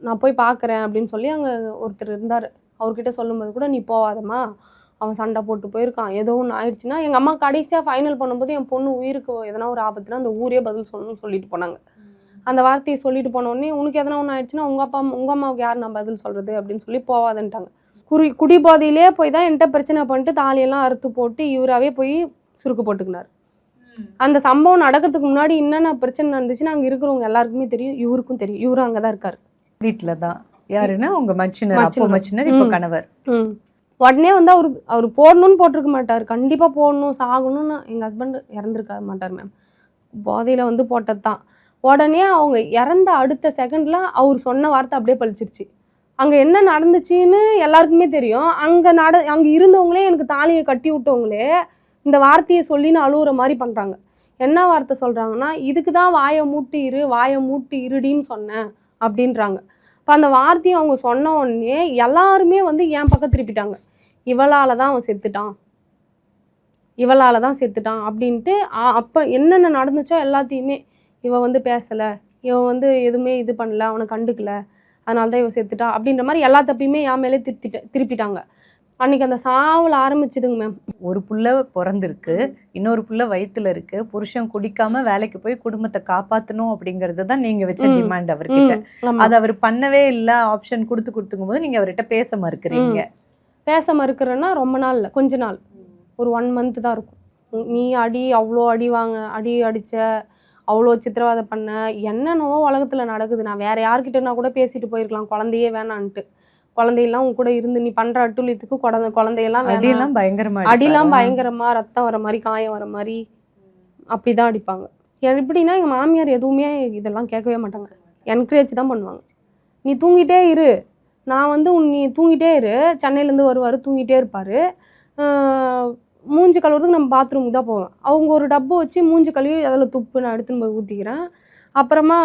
நான் போய் பார்க்குறேன் அப்படின்னு சொல்லி அங்கே ஒருத்தர் இருந்தார். அவர்கிட்ட சொல்லும்போது கூட நீ போவாதம்மா, அவன் சண்டை போட்டு போயிருக்கான், ஏதோ ஒன்று ஆயிடுச்சுன்னா. எங்கள் அம்மா கடைசியாக ஃபைனல் பண்ணும்போது என் பொண்ணு உயிருக்கு எதனா ஒரு ஆபத்துனா அந்த ஊரே பதில் சொல்லணும்னு சொல்லிட்டு போனாங்க. அந்த வார்த்தையை சொல்லிட்டு போனோடனே உனக்கு எதனா ஒன்று ஆயிடுச்சுன்னா உங்கள் அம்மாவுக்கு யார் நான் பதில் சொல்கிறது அப்படின்னு சொல்லி போவாதுன்ட்டாங்க. குடிபோதையிலே போய் தான் என்கிட்ட பிரச்சனை பண்ணிட்டு தாலியெல்லாம் அறுத்து போட்டு இவராகவே போய் சுருக்கு போட்டுக்கினார். அந்த சம்பவம் நடக்கிறதுக்கு முன்னாடி என்னென்ன பிரச்சனை நடந்துச்சுன்னு அங்கே இருக்கிறவங்க எல்லாருக்குமே தெரியும், இவருக்கும் தெரியும். இவரும் அங்கே தான் இருக்கார், வீட்டில் தான். யாருன்னா உங்க மச்சினர் இப்போ கணவர். உடனே வந்து அவர் போடணும்னு போட்டிருக்க மாட்டார், கண்டிப்பாக போடணும் சாகணும்னு. எங்கள் ஹஸ்பண்ட் இறந்துருக்க மாட்டார் மேம், போதையில் வந்து போட்டது தான். உடனே அவங்க இறந்த அடுத்த செகண்டில் அவர் சொன்ன வார்த்தை அப்படியே பழிச்சிருச்சு. அங்கே என்ன நடந்துச்சுன்னு எல்லாருக்குமே தெரியும். அங்கே இருந்தவங்களே, எனக்கு தாலியை கட்டி விட்டவங்களே இந்த வார்த்தையை சொல்லின்னு அழுகுற மாதிரி பண்ணுறாங்க. என்ன வார்த்தை சொல்கிறாங்கன்னா, இதுக்கு தான் வாயை மூட்டு இருடின்னு சொன்னேன் அப்படின்றாங்க. இப்போ அந்த வார்த்தையை அவங்க சொன்ன உடனே எல்லாருமே வந்து என் பக்கம் திருப்பிட்டாங்க. இவளால் தான் அவன் செத்துட்டான் அப்படின்ட்டு. அப்போ என்னென்ன நடந்துச்சோ எல்லாத்தையுமே, இவன் வந்து பேசலை, இவன் வந்து எதுவுமே இது பண்ணல, அவனை கண்டுக்கல, அதனால தான் இவன் செத்துட்டான் அப்படின்ற மாதிரி எல்லா தப்பையுமே என் மேலே திருப்பிட்டாங்க. அன்றைக்கி அந்த சாவில் ஆரம்பிச்சுதுங்க மேம். ஒரு புள்ள பிறந்திருக்கு, இன்னொரு புள்ள வயிற்றுல இருக்கு, புருஷன் குடிக்காம வேலைக்கு போய் குடும்பத்தை காப்பாற்றணும் அப்படிங்கிறது தான் நீங்கள் வச்ச டிமாண்ட் அவர்கிட்ட. அது அவர் பண்ணவே இல்லை, ஆப்ஷன் கொடுத்துக்கும் போது நீங்கள் அவர்கிட்ட பேச மறுக்கிறேன்னா ரொம்ப நாள் இல்லை, கொஞ்ச நாள், ஒரு 1 month தான் இருக்கும். நீ அவ்வளோ அடி அடித்த, அவ்வளோ சித்திரவதை பண்ண, என்னென்னவோ உலகத்தில் நடக்குது, நான் வேறு யார்கிட்டனா கூட பேசிட்டு போயிருக்கலாம், குழந்தையே வேணான்ட்டு. குழந்தையெல்லாம் உன் கூட இருந்து நீ பண்ணுற அட்டுழியத்துக்கு குழந்தையெல்லாம் அடிலாம் பயங்கரமாக ரத்தம் வர மாதிரி, காயம் வர மாதிரி அப்படி தான் அடிப்பாங்க. எப்படின்னா எங்கள் மாமியார் எதுவுமே இதெல்லாம் கேட்கவே மாட்டாங்க, என்கரேஜ் தான் பண்ணுவாங்க. நீ தூங்கிட்டே இரு, நான் வந்து நீ தூங்கிட்டே இரு, சென்னையிலேருந்து வருவார், தூங்கிட்டே இருப்பார். மூஞ்சி கழுவுறதுக்கு நம்ம பாத்ரூமுக்கு தான் போவேன். அவங்க ஒரு டப்பு வச்சு மூஞ்சி கழுவி அதில் துப்பு நான் எடுத்துன்னு போய் ஊற்றிக்கிறேன். அப்புறமா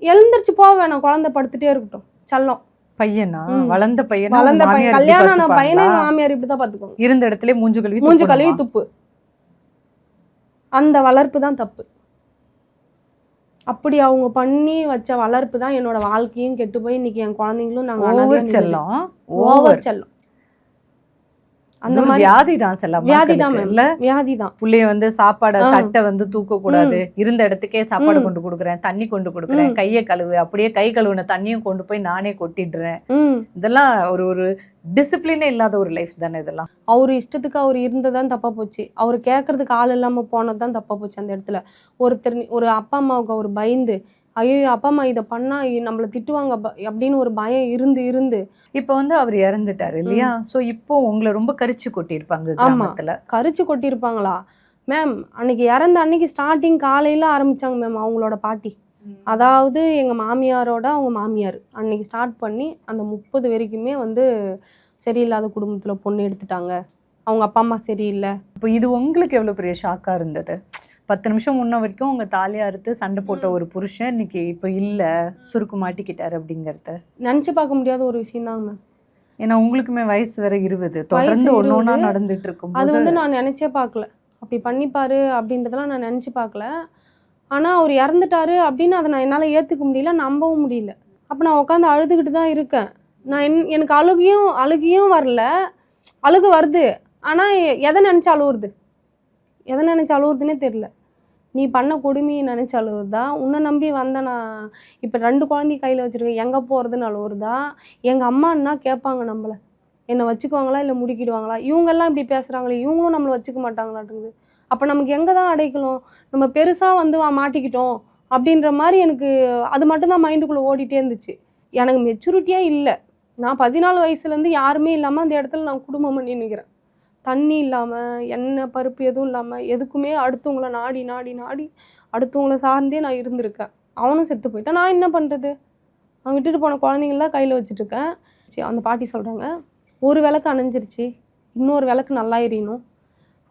எழுந்திரிச்சு போவேன், நான் குழந்தை படுத்துகிட்டே இருக்கட்டும், செல்லம் பையனா வளர்ந்த பையனா வளர்ந்த பையன், மாமியார் இப்படி கல்யாணம் ஆன பையனை பார்த்துப்பாங்களா? எங்க மாமியார் இப்படிதான் பாத்துக்கோங்க. இருந்த இடத்துல மூஞ்சு கழுவி மூஞ்சு கழுவி துப்பணுமா? துப்பு. அந்த வளர்ப்பு தான் தப்பு. அப்படி அவங்க பண்ணி வச்ச வளர்ப்பு தான் என்னோட வாழ்க்கையும் கெட்டு போய் இன்னைக்கு என் குழந்தைங்களும் நாங்க ஓவர் செல்லம், ஓவர் செல்லம். அந்த மாதிரி வியாதி தான் செல்லம். வியாதி தான் இல்ல வியாதி தான். புள்ளைய வந்து சாப்பாட தட்டை வந்து தூக்க கூடாது, இருந்த இடத்துக்கே சாப்பாடு கொண்டு கொடுக்குறேன், தண்ணி கொண்டு கொடுக்குறேன், கையை கழுவு, அப்படியே கை கழுவுன தண்ணியும் கொண்டு போய் நானே கொட்டிடுறேன். இதெல்லாம் ஒரு ஒரு டிசிப்ளினே இல்லாத ஒரு லைஃப் தானே இதெல்லாம். அவர் இஷ்டத்துக்கு அவர் இருந்ததான் தப்பா போச்சு. அவர் கேட்கறதுக்கு ஆள் இல்லாம போனதுதான் தப்பா போச்சு. அந்த இடத்துல ஒரு அப்பா அம்மாவுக்கு அவர் பயந்து, ஐயோ அப்பா அம்மா இதை பண்ணா நம்மளை திட்டுவாங்க அப்படின்னு ஒரு பயம் இருந்து இப்ப வந்து அவர் இறந்துட்டாரு இல்லையா? சோ இப்போ உங்களை ரொம்ப கரிச்சு கொட்டியிருப்பாங்க கிராமத்துல. கரிச்சு கொட்டியிருப்பாங்களா மேம்? அன்னைக்கு இறந்த அன்னைக்கு ஸ்டார்டிங் காலையில ஆரம்பிச்சாங்க மேம் அவங்களோட பாட்டி. அதாவது எங்க மாமியாரோட அவங்க மாமியார் அன்னைக்கு ஸ்டார்ட் பண்ணி அந்த 30 வரைக்குமே வந்து சரியில்லாத குடும்பத்துல பொண்ணு எடுத்துட்டாங்க, அவங்க அப்பா அம்மா சரியில்லை. இப்போ இது உங்களுக்கு எவ்வளவு பெரிய ஷாக்கா இருந்தது? 10 நிமிஷம் முன்ன வரைக்கும் உங்க தாலியா அறுத்து சண்டை போட்ட ஒரு புருஷன் இன்னைக்கு இப்ப இல்ல, சுருக்கு மாட்டிக்கிட்டாரு அப்படிங்கறத நினைச்சு பார்க்க முடியாத ஒரு விஷயம் தாங்க மேம். ஏன்னா உங்களுக்குமே வயசு வேற 20, தொடர்ந்து ஒன்னொன்னா நடந்துட்டு இருக்கும். அது வந்து நான் நினைச்சே பார்க்கல, அப்படி பண்ணிப்பாரு அப்படின்றதெல்லாம் நான் நினைச்சு பார்க்கல. ஆனா அவர் இறந்துட்டாரு அப்படின்னு அதை நான் என்னால ஏத்துக்க முடியல, நம்பவும் முடியல. அப்ப நான் உட்காந்து அழுதுகிட்டு தான் இருக்கேன். எனக்கு அழுகியும் வரல, அழுகு வருது. ஆனா எதை நினைச்சு அழுவுறதுன்னே தெரியல. நீ பண்ண கொடுமையை நினைச்சு அழுவுறதா, உன்னை நம்பி வந்த நான் இப்போ 2 குழந்தைய கையில் வச்சிருக்கேன் எங்கே போகிறதுன்னு அழுவுறதா, எங்கள் அம்மான்னா கேட்பாங்க நம்மளை, என்னை வச்சுக்குவாங்களா இல்லை முடிக்கிடுவாங்களா, இவங்கெல்லாம் இப்படி பேசுகிறாங்களே இவங்களும் நம்மளை வச்சுக்க மாட்டாங்களாட்டுங்குது. அப்போ நமக்கு எங்கே தான் அடைக்கலும், நம்ம பெருசாக வந்து மாட்டிக்கிட்டோம் அப்படின்ற மாதிரி எனக்கு அது மட்டும்தான் மைண்டுக்குள்ளே ஓடிட்டே இருந்துச்சு. எனக்கு மெச்சூரிட்டியாக இல்லை. நான் 14 வயசுலேருந்து யாருமே இல்லாமல் அந்த இடத்துல நான் குடும்பம் பண்ணி நிற்கிறேன். தண்ணி இல்லாமல், எண்ணெய் பருப்பு எதுவும் இல்லாமல், எதுக்குமே அடுத்தவங்கள நாடி அடுத்தவங்கள சார்ந்தே நான் இருந்திருக்கேன். அவனும் செத்து போயிட்டான். நான் என்ன பண்ணுறது? நான் விட்டுட்டு போன குழந்தைங்களாம் கையில் வச்சுட்ருக்கேன். அந்த பாட்டி சொல்கிறாங்க, ஒரு விளக்கு அணைஞ்சிருச்சு, இன்னொரு விளக்கு நல்லா எரியணும்.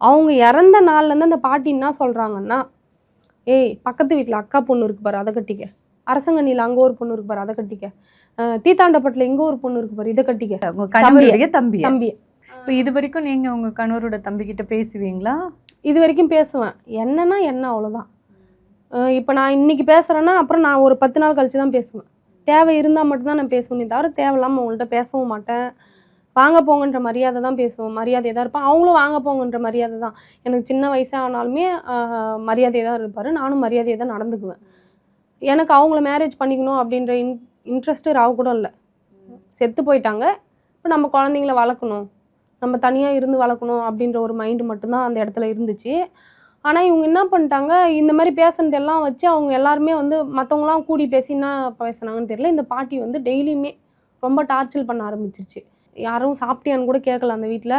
அவங்க இறந்த நாள்லேருந்து அந்த பாட்டி என்ன சொல்கிறாங்கன்னா, ஏய் பக்கத்து வீட்டில் அக்கா பொண்ணு இருக்கு பாரு, அதை கட்டிக்க. அரசங்கண்ணியில் அங்கே ஒரு பொண்ணு இருக்கு பாரு, அதை கட்டிக்க. தீத்தாண்டப்பட்டில் இங்கே ஒரு பொண்ணு இருக்கு பாரு, இதை கட்டிக்க. உங்க கணவருடைய தம்பி. இப்போ இது வரைக்கும் நீங்க உங்க கணவரோட தம்பி கிட்ட பேசுவீங்களா? இது வரைக்கும் பேசுவேன். என்னன்னா என்ன, அவ்வளோதான். இப்போ நான் இன்னைக்கு பேசுகிறேன்னா அப்புறம் நான் ஒரு 10 நாள் கழிச்சு தான் பேசுவேன். தேவை இருந்தால் மட்டும்தான் நான் பேசுவேனே தவிர தேவையில்லாமல் அவங்கள்ட்ட பேசவும் மாட்டேன். வாங்க போங்கன்ற மரியாதை தான் பேசுவேன், மரியாதையாக தான் இருப்பேன். அவங்களும் வாங்க போங்கன்ற மரியாதை தான். எனக்கு சின்ன வயசானாலுமே மரியாதையாக தான் இருப்பார், நானும் மரியாதையாக தான் நடந்துக்குவேன். எனக்கு அவங்கள மேரேஜ் பண்ணிக்கணும் அப்படின்ற இன்ட்ரெஸ்ட்டு ராவ் கூட இல்லை. செத்து போயிட்டாங்க, இப்போ நம்ம குழந்தைங்கள வளர்க்கணும், நம்ம தனியாக இருந்து வளர்க்கணும் அப்படின்ற ஒரு மைண்டு மட்டும்தான் அந்த இடத்துல இருந்துச்சு. ஆனால் இவங்க என்ன பண்ணிட்டாங்க, இந்த மாதிரி பேசுனதெல்லாம் வச்சு அவங்க எல்லாருமே வந்து மற்றவங்களாம் கூடி பேசி என்ன பேசுனாங்கன்னு தெரியல. இந்த பாட்டி வந்து டெய்லியுமே ரொம்ப டார்ச்சர் பண்ண ஆரம்பிச்சிருச்சு. யாரும் சாப்பிட்டியான்னு கூட கேட்கல அந்த வீட்டில்.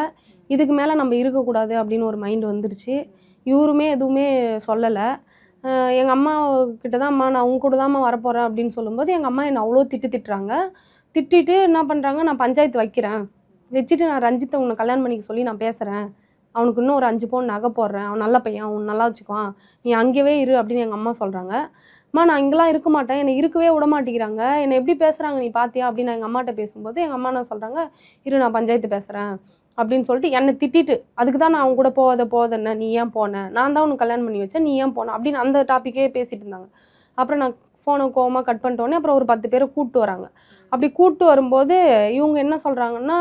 இதுக்கு மேலே நம்ம இருக்கக்கூடாது அப்படின்னு ஒரு மைண்டு வந்துருச்சு. இவருமே எதுவுமே சொல்லலை. எங்கள் அம்மா கிட்ட தான், அம்மா நான் அவங்க கூட தான்மா வரப்போகிறேன் அப்படின்னு சொல்லும்போது எங்கள் அம்மா என்னை அவ்வளோ திட்டுறாங்க. திட்டிட்டு என்ன பண்ணுறாங்க, நான் பஞ்சாயத்து வைக்கிறேன், வச்சுட்டு நான் ரஞ்சித்தை உன்னை கல்யாணம் பண்ணிக்க சொல்லி நான் பேசுகிறேன், அவனுக்கு இன்னும் ஒரு 5 பவுன் நகை போடுறேன், அவன் நல்ல பையன், அவன் நல்லா வச்சுக்குவான், நீ அங்கேயே இரு அப்படின்னு எங்கள் அம்மா சொல்கிறாங்க. அம்மா நான் இங்கெல்லாம் இருக்க மாட்டேன், என்னை இருக்கவே விட மாட்டேங்கிறாங்க, என்னை எப்படி பேசுகிறாங்க நீ பார்த்தியா அப்படின்னு எங்கள் அம்மாட்ட பேசும்போது எங்கள் அம்மா என்ன சொல்கிறாங்க, இரு நான் பஞ்சாயத்து பேசுகிறேன் அப்படின்னு சொல்லிட்டு என்னை திட்டிட்டு, அதுக்கு தான் நான் அவங்க கூட போவதென்ன, நீ ஏன் போனேன், நான் தான் உனக்கு கல்யாணம் பண்ணி வச்சேன், நீ ஏன் போனேன் அப்படின்னு அந்த டாப்பிக்கே பேசிகிட்டு இருந்தாங்க. அப்புறம் நான் ஃபோனை கோவமாக கட் பண்ணிட்டோன்னே அப்புறம் ஒரு 10 பேரை கூப்பிட்டு வராங்க. அப்படி கூப்பிட்டு வரும்போது இவங்க என்ன சொல்கிறாங்கன்னா,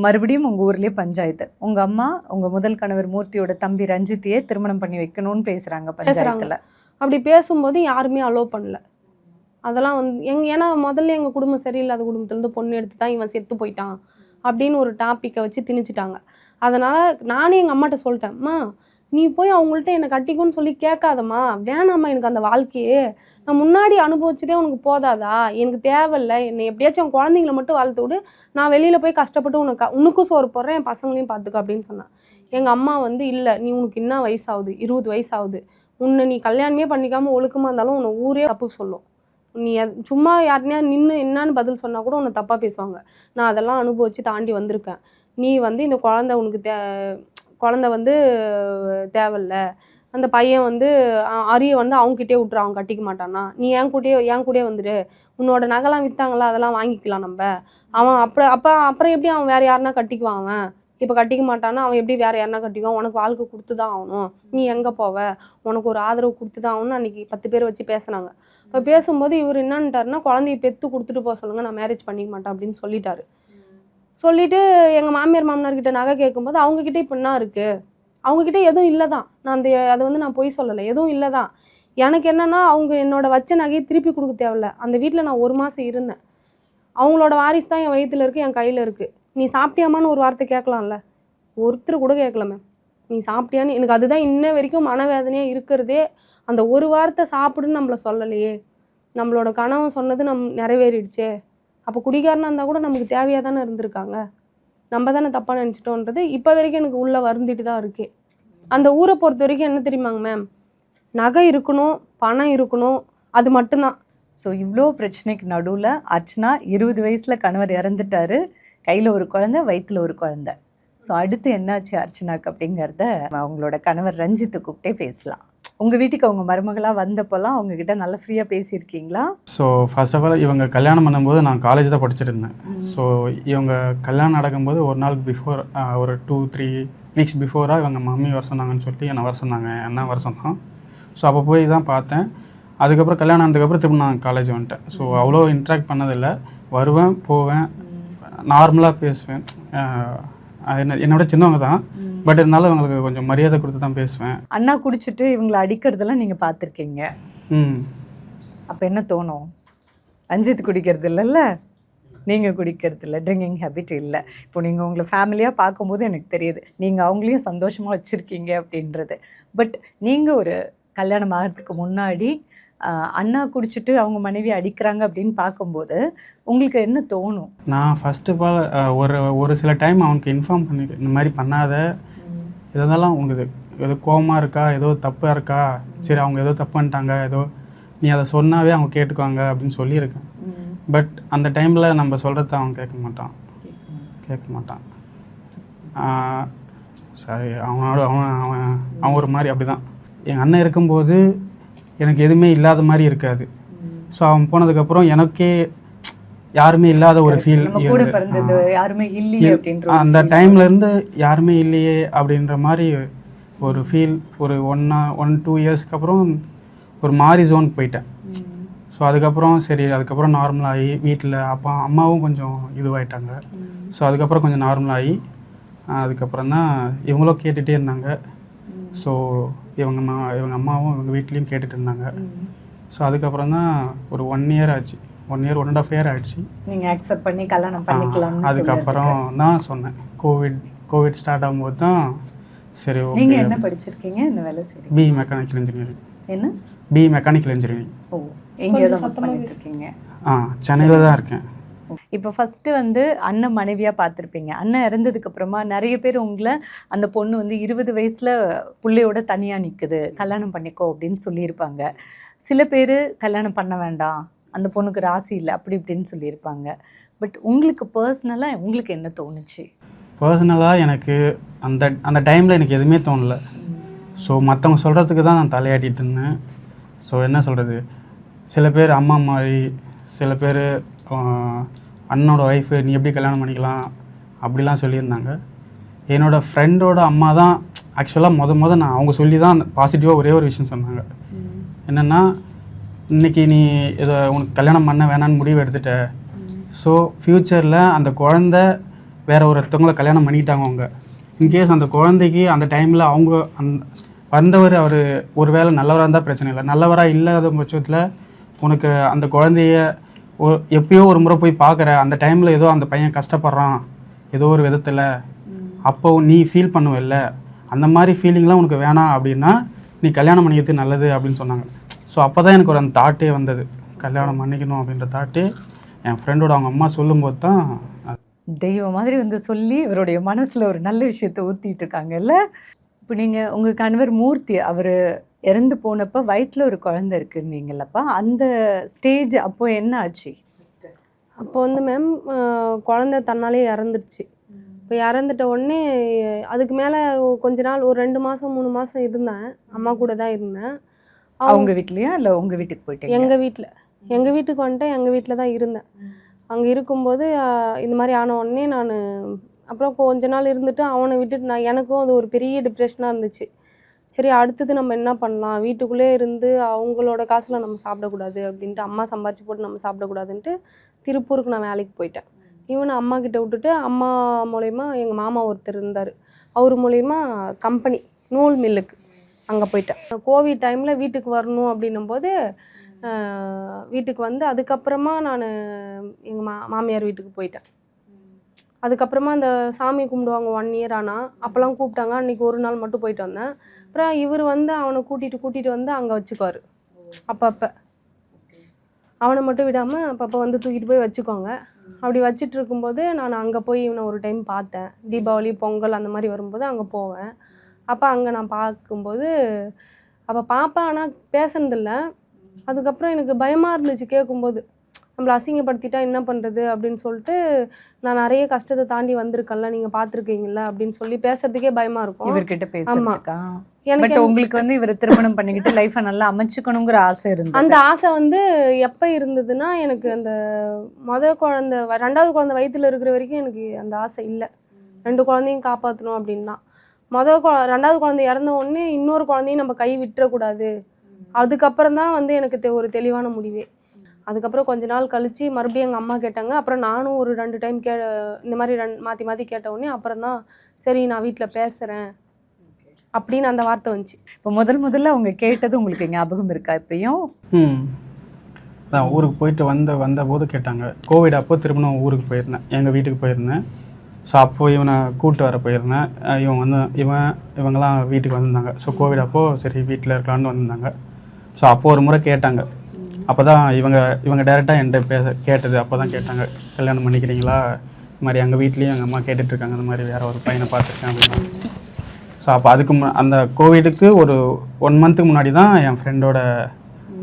மறுபடியும் உங்க ஊர்லயே பஞ்சாயத்து, உங்க அம்மா உங்க முதல் கணவர் மூர்த்தியோட தம்பி ரஞ்சித்தையே திருமணம் பண்ணி வைக்கணும்னு பேசுறாங்க பஞ்சாயத்துல. அப்படி பேசும்போது யாருமே அலோவ் பண்ணல. அதெல்லாம் வந்து ஏன்னா முதல்ல எங்கள் குடும்பம் சரியில்லாத குடும்பத்துலேருந்து பொண்ணு எடுத்து தான் இவன் செத்து போயிட்டான் அப்படின்னு ஒரு டாப்பிக்கை வச்சு திணிச்சிட்டாங்க. அதனால் நானே எங்கள் அம்மாட்ட சொல்லிட்டேன்ம்மா, நீ போய் அவங்கள்ட்ட என்னை கட்டிக்குன்னு சொல்லி கேட்காதம்மா, வேணாம்மா எனக்கு அந்த வாழ்க்கையே, நான் முன்னாடி அனுபவிச்சதே உனக்கு போதாதா, எனக்கு தேவையில்லை, என்னை எப்படியாச்சும் என் குழந்தைங்கள மட்டும் வளர்த்து விடு, நான் வெளியில் போய் கஷ்டப்பட்டு உனக்கும் சோறு போடுறேன், என் பசங்களையும் பார்த்துக்க அப்படின்னு சொன்னேன். எங்கள் அம்மா வந்து இல்லை, நீ உனக்கு என்ன வயசாகுது, 20 வயசாகுது, உன்னை நீ கல்யாணமே பண்ணிக்காமல் ஒழுக்கமாக இருந்தாலும் உன்னை ஊரே தப்பு சொல்லும், நீ சும்மா யாருனையா நின்று என்னான்னு பதில் சொன்னால் கூட உன்னை தப்பாக பேசுவாங்க, நான் அதெல்லாம் அனுபவித்து தாண்டி வந்திருக்கேன், நீ வந்து இந்த குழந்தை உனக்கு குழந்தை வந்து தேவையில்ல, அந்த பையன் வந்து அரியை வந்து அவங்ககிட்டே விட்டுரு, அவன் கட்டிக்க மாட்டானா, நீ என் கூடயே வந்துடு, உன்னோட நகைலாம் விற்றாங்களா அதெல்லாம் வாங்கிக்கலாம் நம்ம, அவன் அப்புறம் எப்படி அவன் வேறு யாருன்னா கட்டிக்குவான், அவன் இப்போ கட்டிக்க மாட்டானா, அவன் எப்படி வேறு யாருன்னா கட்டிக்குவான், உனக்கு வாழ்க்கை கொடுத்து தான் ஆகணும், நீ எங்கே போவ, உனக்கு ஒரு ஆதரவு கொடுத்து தான் ஆகணும்னு அன்றைக்கி 10 பேர் வச்சு பேசினாங்க. இப்போ பேசும்போது இவர் என்னன்ட்டாருன்னா, குழந்தைய பெற்று கொடுத்துட்டு போக சொல்லுங்கள், நான் மேரேஜ் பண்ணிக்க மாட்டேன் அப்படின்னு சொல்லிட்டாரு. சொல்லிவிட்டு எங்கள் மாமியார் மாமனார்கிட்ட நகை கேட்கும்போது அவங்கக்கிட்ட இப்போ என்ன இருக்குது, அவங்கக்கிட்ட எதுவும் இல்லை தான், நான் அதை வந்து நான் பொய் சொல்லலை, எதுவும் இல்லை தான். எனக்கு என்னென்னா அவங்க என்னோட வச்ச நகையை திருப்பி கொடுக்க தேவையில்ல. அந்த வீட்டில் நான் 1 மாதம் இருந்தேன், அவங்களோட வாரிசு தான் என் வயிற்றில் இருக்குது, என் கையில் இருக்குது. நீ சாப்பிட்டியாமான்னு ஒரு வார்த்தை கேட்கலாம்ல, ஒருத்தர் கூட கேட்கல மேம். நீ சாப்பிட்டியான்னு எனக்கு அதுதான் இன்ன வரைக்கும் மனவேதனையாக இருக்கிறதே. அந்த ஒரு வார்த்தை சாப்பிடுன்னு நம்மளை சொல்லலையே, நம்மளோட கனவு சொன்னது நிறைவேறிடுச்சே. அப்போ குடிகாரனாக இருந்தால் கூட நமக்கு தேவையாக தானே இருந்திருக்காங்க, நம்ம தானே தப்பாக நினச்சிட்டோன்றது இப்போ வரைக்கும் எனக்கு உள்ளே வருந்திட்டு தான் இருக்கே. அந்த ஊரை பொறுத்த வரைக்கும் என்ன தெரியுமாங்க மேம், நகை இருக்கணும், பணம் இருக்கணும், அது மட்டும்தான். ஸோ இவ்வளோ பிரச்சனைக்கு நடுவில் அர்ச்சனா 20 வயசில் கணவர் இறந்துட்டாரு, கையில் ஒரு குழந்தை, வயிற்றில் ஒரு குழந்தை. ஸோ அடுத்து என்னாச்சு அர்ச்சனாக்கு அப்படிங்கிறத அவங்களோட கணவர் ரஞ்சித்தை கூப்பிட்டே பேசலாம். உங்கள் வீட்டுக்கு அவங்க மருமகளாக வந்தப்போலாம் அவங்கக்கிட்ட நல்லா ஃப்ரீயாக பேசியிருக்கீங்களா? ஸோ ஃபர்ஸ்ட் ஆஃப் ஆல் இவங்க கல்யாணம் பண்ணும்போது நான் காலேஜ் தான் படிச்சுட்டு இருந்தேன். ஸோ இவங்க கல்யாணம் நடக்கும்போது ஒரு நாளுக்கு பிஃபோர், ஒரு 2-3 வீக்ஸ் பிஃபோராக இவங்க மம்மி வர சொன்னாங்கன்னு சொல்லி என்னை வர சொன்னாங்க, என்ன வர சொன்னான். ஸோ அப்போ போய் தான் பார்த்தேன். அதுக்கப்புறம் கல்யாணம் ஆனதுக்கப்புறம் திரும்ப நான் காலேஜ் வந்துட்டேன். ஸோ அவ்வளோ இன்ட்ராக்ட் பண்ணதில்லை, வருவேன் போவேன், நார்மலாக பேசுவேன். என்னோட சின்னவங்க தான், பட் இருந்தாலும் அவங்களுக்கு கொஞ்சம் மரியாதை கொடுத்து தான் பேசுவேன். அண்ணா குடிச்சிட்டு இவங்களை அடிக்கிறதெல்லாம் நீங்கள் பார்த்துருக்கீங்க. அப்போ என்ன தோணும்? ரஞ்சித் குடிக்கிறது இல்லைல்ல, நீங்கள் குடிக்கிறது இல்லை, ட்ரிங்கிங் ஹேபிட் இல்லை. இப்போ நீங்கள் உங்களை ஃபேமிலியாக பார்க்கும்போது எனக்கு தெரியுது நீங்கள் அவங்களையும் சந்தோஷமாக வச்சுருக்கீங்க அப்படின்றது. பட் நீங்கள் ஒரு கல்யாணம் ஆகிறதுக்கு முன்னாடி அண்ணா குடிச்சிட்டு அவங்க மனைவி அடிக்கிறாங்க அப்படின்னு பார்க்கும்போது உங்களுக்கு என்ன தோணும்? நான் ஃபர்ஸ்ட் ஆஃப் ஆல் ஒரு சில டைம் அவனுக்கு இன்ஃபார்ம் பண்ணிட்டு, இந்த மாதிரி பண்ணாத, இதெல்லாம் உங்களுக்கு ஏதோ கோவமாக இருக்கா, ஏதோ தப்பாக இருக்கா, சரி அவங்க ஏதோ தப்பு பண்ணிட்டாங்க, ஏதோ நீ அதை சொன்னாவே அவங்க கேட்டுக்குவாங்க அப்படின்னு சொல்லியிருக்கேன். பட் அந்த டைமில் நம்ம சொல்கிறத அவன் கேட்க மாட்டான். சரி அவன் ஒரு மாதிரி அப்படி தான். எங்கள் அண்ணன் இருக்கும்போது எனக்கு எதுவுமே இல்லாத மாதிரி இருக்காது. ஸோ அவன் போனதுக்கப்புறம் எனக்கே யாருமே இல்லாத ஒரு ஃபீல், அந்த டைம்லேருந்து யாருமே இல்லையே அப்படின்ற மாதிரி ஒரு ஃபீல். ஒரு 1-2 இயர்ஸ்க்கு அப்புறம் ஒரு மாதிரி ஜோனுக்கு போயிட்டேன். ஸோ அதுக்கப்புறம் அதுக்கப்புறம் நார்மலாகி வீட்டில் அம்மாவும் கொஞ்சம் இதுவாகிட்டாங்க. ஸோ அதுக்கப்புறம் கொஞ்சம் நார்மலாகி அதுக்கப்புறம் தான் இவங்களும் கேட்டுகிட்டே இருந்தாங்க. ஸோ இவங்க அம்மாவும் இவங்க வீட்லேயும் கேட்டுட்டு இருந்தாங்க. ஸோ அதுக்கப்புறம் தான் ஒரு 1 இயர் ஆச்சு, 1.5 இயர் ஆயிடுச்சு. நீங்கள் அக்செப்ட் பண்ணி கல்யாணம் பண்ணிக்கலாம். அதுக்கப்புறம் தான் சொன்னேன், கோவிட் ஸ்டார்ட் ஆகும்போது தான் சரி. நீங்கள் என்ன படிச்சிருக்கீங்க, இந்த வேலை சரி? BE mechanical engineering. என்ன? BE mechanical engineering. ஓ, எங்கே தான் பண்ணிட்டு இருக்கீங்க? சென்னையில் தான் இருக்கேன். இப்போ ஃபஸ்ட்டு வந்து அண்ணன் மனைவியாக பார்த்துருப்பீங்க. அண்ணன் இறந்ததுக்கு அப்புறமா நிறைய பேர் உங்களை அந்த பொண்ணு வந்து 20 வயசில் பிள்ளையோட தனியாக நிற்குது, கல்யாணம் பண்ணிக்கோ அப்படின்னு சொல்லியிருப்பாங்க. சில பேர் கல்யாணம் பண்ண வேண்டாம், அந்த பொண்ணுக்கு ராசி இல்லை, அப்படி இப்படின்னு சொல்லியிருப்பாங்க. பட் உங்களுக்கு பர்சனலாக உங்களுக்கு என்ன தோணுச்சு? பர்சனலாக எனக்கு அந்த டைமில் எனக்கு எதுவுமே தோணலை. ஸோ மற்றவங்க சொல்கிறதுக்கு தான் நான் தலையாட்டிகிட்டு இருந்தேன். ஸோ என்ன சொல்கிறது, சில பேர் அம்மா மாதிரி, சில பேர் அண்ணனோட ஒய்ஃபு நீ எப்படி கல்யாணம் பண்ணிக்கலாம் அப்படிலாம் சொல்லியிருந்தாங்க. என்னோடய ஃப்ரெண்டோட அம்மா தான் ஆக்சுவலாக நான் அவங்க சொல்லி தான் பாசிட்டிவாக ஒரே ஒரு விஷயம் சொன்னாங்க. என்னென்னா, இன்றைக்கி நீ இதை உனக்கு கல்யாணம் பண்ண வேணான்னு முடிவு எடுத்துட்ட, ஸோ ஃப்யூச்சரில் அந்த குழந்த வேறு ஒருத்தவங்கள கல்யாணம் பண்ணிக்கிட்டாங்க அவங்க. இன்கேஸ் அந்த குழந்தைக்கு அந்த டைமில் அவங்க வந்தவர் அவர் ஒரு வேளை நல்லவராக இருந்தால் பிரச்சனை இல்லை, நல்லவராக இல்லாத பட்சத்தில் உனக்கு அந்த குழந்தைய எப்பயோ ஒரு முறை போய் பார்க்குற, அந்த டைமில் ஏதோ அந்த பையன் கஷ்டப்படுறான் ஏதோ ஒரு விதத்தில், அப்போ நீ ஃபீல் பண்ணுவல்ல, அந்த மாதிரி ஃபீலிங்லாம் உனக்கு வேணாம் அப்படின்னா நீ கல்யாணம் பண்ணிக்கிறது நல்லது அப்படின்னு சொன்னாங்க. ஸோ அப்போ தான் எனக்கு ஒரு அந்த தாட்டே வந்தது, கல்யாணம் பண்ணிக்கணும் அப்படின்ற தாட்டே என் ஃப்ரெண்டோட அவங்க அம்மா சொல்லும்போது தான். தெய்வம் மாதிரி வந்து சொல்லி இவருடைய மனசில் ஒரு நல்ல விஷயத்தை ஊற்றிட்டு இருக்காங்கல்ல. இப்போ நீங்கள் உங்கள் கணவர் மூர்த்தி அவர் இறந்து போனப்போ வயிற்றில் ஒரு குழந்தை இருக்குன்னீங்களப்பா, அந்த ஸ்டேஜ் அப்போது என்ன ஆச்சு? அப்போ வந்து மேம் குழந்தை தன்னாலே இறந்துருச்சு. இப்போ இறந்துட்ட உடனே அதுக்கு மேலே கொஞ்ச நாள் ஒரு 2 மாதம் 3 மாதம் இருந்தேன், அம்மா கூட தான் இருந்தேன். அவங்க வீட்லயா இல்லை உங்கள் வீட்டுக்கு போயிட்டீங்க? எங்கள் வீட்டுக்கு வந்துட்டேன், எங்கள் வீட்டில் தான் இருந்தேன். அங்கே இருக்கும்போது இந்த மாதிரி ஆன உடனே நான் அப்புறம் கொஞ்ச நாள் இருந்துட்டு அவனை விட்டுட்டு எனக்கும் அது ஒரு பெரிய டிப்ரெஷனாக இருந்துச்சு. சரி அடுத்தது நம்ம என்ன பண்ணலாம், வீட்டுக்குள்ளே இருந்து அவங்களோட காசில் நம்ம சாப்பிடக்கூடாது அப்படின்ட்டு, அம்மா சம்பாரிச்சு போட்டு நம்ம சாப்பிடக்கூடாதுன்ட்டு திருப்பூருக்கு நான் வேலைக்கு போயிட்டேன். இவனை அம்மா கிட்ட விட்டுட்டு அம்மா மூலயமா எங்கள் மாமா ஒருத்தர் இருந்தார், அவர் மூலயமா கம்பெனி நூல் மில்லுக்கு அங்கே போயிட்டேன். கோவிட் டைமில் வீட்டுக்கு வரணும் அப்படின்னும் போது வீட்டுக்கு வந்து அதுக்கப்புறமா நான் எங்கள் மாமியார் வீட்டுக்கு போயிட்டேன். அதுக்கப்புறமா அந்த சாமி கும்பிடுவாங்க 1 இயர் ஆனால் அப்போல்லாம் கூப்பிட்டாங்க. அன்றைக்கி ஒரு நாள் மட்டும் போயிட்டு வந்தேன். அப்புறம் இவர் வந்து அவனை கூட்டிகிட்டு வந்து அங்கே வச்சுக்குவார். அப்பப்போ அவனை மட்டும் விடாமல் அப்பப்போ வந்து தூக்கிட்டு போய் வச்சுக்கோங்க. அப்படி வச்சுட்டு இருக்கும்போது நான் அங்கே போய் இவனை ஒரு டைம் பார்த்தேன். தீபாவளி பொங்கல் அந்த மாதிரி வரும்போது அங்கே போவேன். அப்போ அங்கே நான் பார்க்கும்போது அப்போ பார்ப்பேன், ஆனால் பேசுனதில்ல. அதுக்கப்புறம் எனக்கு பயமாக இருந்துச்சு கேட்கும்போது, நம்மளை அசிங்கப்படுத்திட்டா என்ன பண்ணுறது அப்படின்னு சொல்லிட்டு, நான் நிறைய கஷ்டத்தை தாண்டி வந்திருக்கேன்ல, நீங்கள் பார்த்துருக்கீங்களா அப்படின்னு சொல்லி பேசுறதுக்கே பயமாக இருக்கும் இவர்கிட்ட பேசுறதுக்கா? எனக்கு பட் உங்களுக்கு வந்து இவர் திருமணம் பண்ணிக்கிட்டு லைஃபை நல்லா அமைச்சுக்கணுங்கிற ஆசை இருந்தது. அந்த ஆசை வந்து எப்போ இருந்ததுன்னா, எனக்கு அந்த குழந்தை 2வது குழந்தை வயிற்றுல இருக்கிற வரைக்கும் எனக்கு அந்த ஆசை இல்லை. 2 குழந்தையும் காப்பாற்றணும் அப்படின்னா. 2வது குழந்தை இறந்த உடனே இன்னொரு குழந்தையும் நம்ம கை விட்டுறக்கூடாது. அதுக்கப்புறம் தான் வந்து எனக்கு ஒரு தெளிவான முடிவே. அதுக்கப்புறம் கொஞ்ச நாள் கழித்து மறுபடியும் எங்கள் அம்மா கேட்டாங்க. அப்புறம் நானும் ஒரு 2 டைம் இந்த மாதிரி மாற்றி கேட்ட உடனே அப்புறம் தான் சரி நான் வீட்டில் பேசுகிறேன் அப்படின்னு அந்த வார்த்தை வந்துச்சு. இப்போ முதல்ல அவங்க கேட்டது உங்களுக்கு ஞாபகம் இருக்கா இப்பயும்? நான் ஊருக்கு போயிட்டு வந்தபோது கேட்டாங்க. கோவிட் அப்போ திரும்ப ஊருக்கு போயிருந்தேன், எங்கள் வீட்டுக்கு போயிருந்தேன். ஸோ அப்போது இவனை கூப்பிட்டு வர போயிருந்தேன். இவங்கெல்லாம் வீட்டுக்கு வந்திருந்தாங்க. ஸோ கோவிட் அப்போது சரி வீட்டில் இருக்கலான்னு வந்திருந்தாங்க. ஸோ அப்போது ஒரு முறை கேட்டாங்க. அப்போ தான் இவங்க டேரெக்டாக என்கிட்ட கேட்டது. அப்போ தான் கேட்டாங்க, கல்யாணம் பண்ணிக்கிறீங்களா? இது மாதிரி எங்கள் வீட்லேயும் எங்கள் அம்மா கேட்டுட்ருக்காங்க, இந்த மாதிரி வேறு ஒரு பையனை பார்த்துருக்கேன் அப்படின்னா. ஸோ அப்போ அந்த கோவிடுக்கு ஒரு 1 மந்த்துக்கு முன்னாடி தான் என் ஃப்ரெண்டோட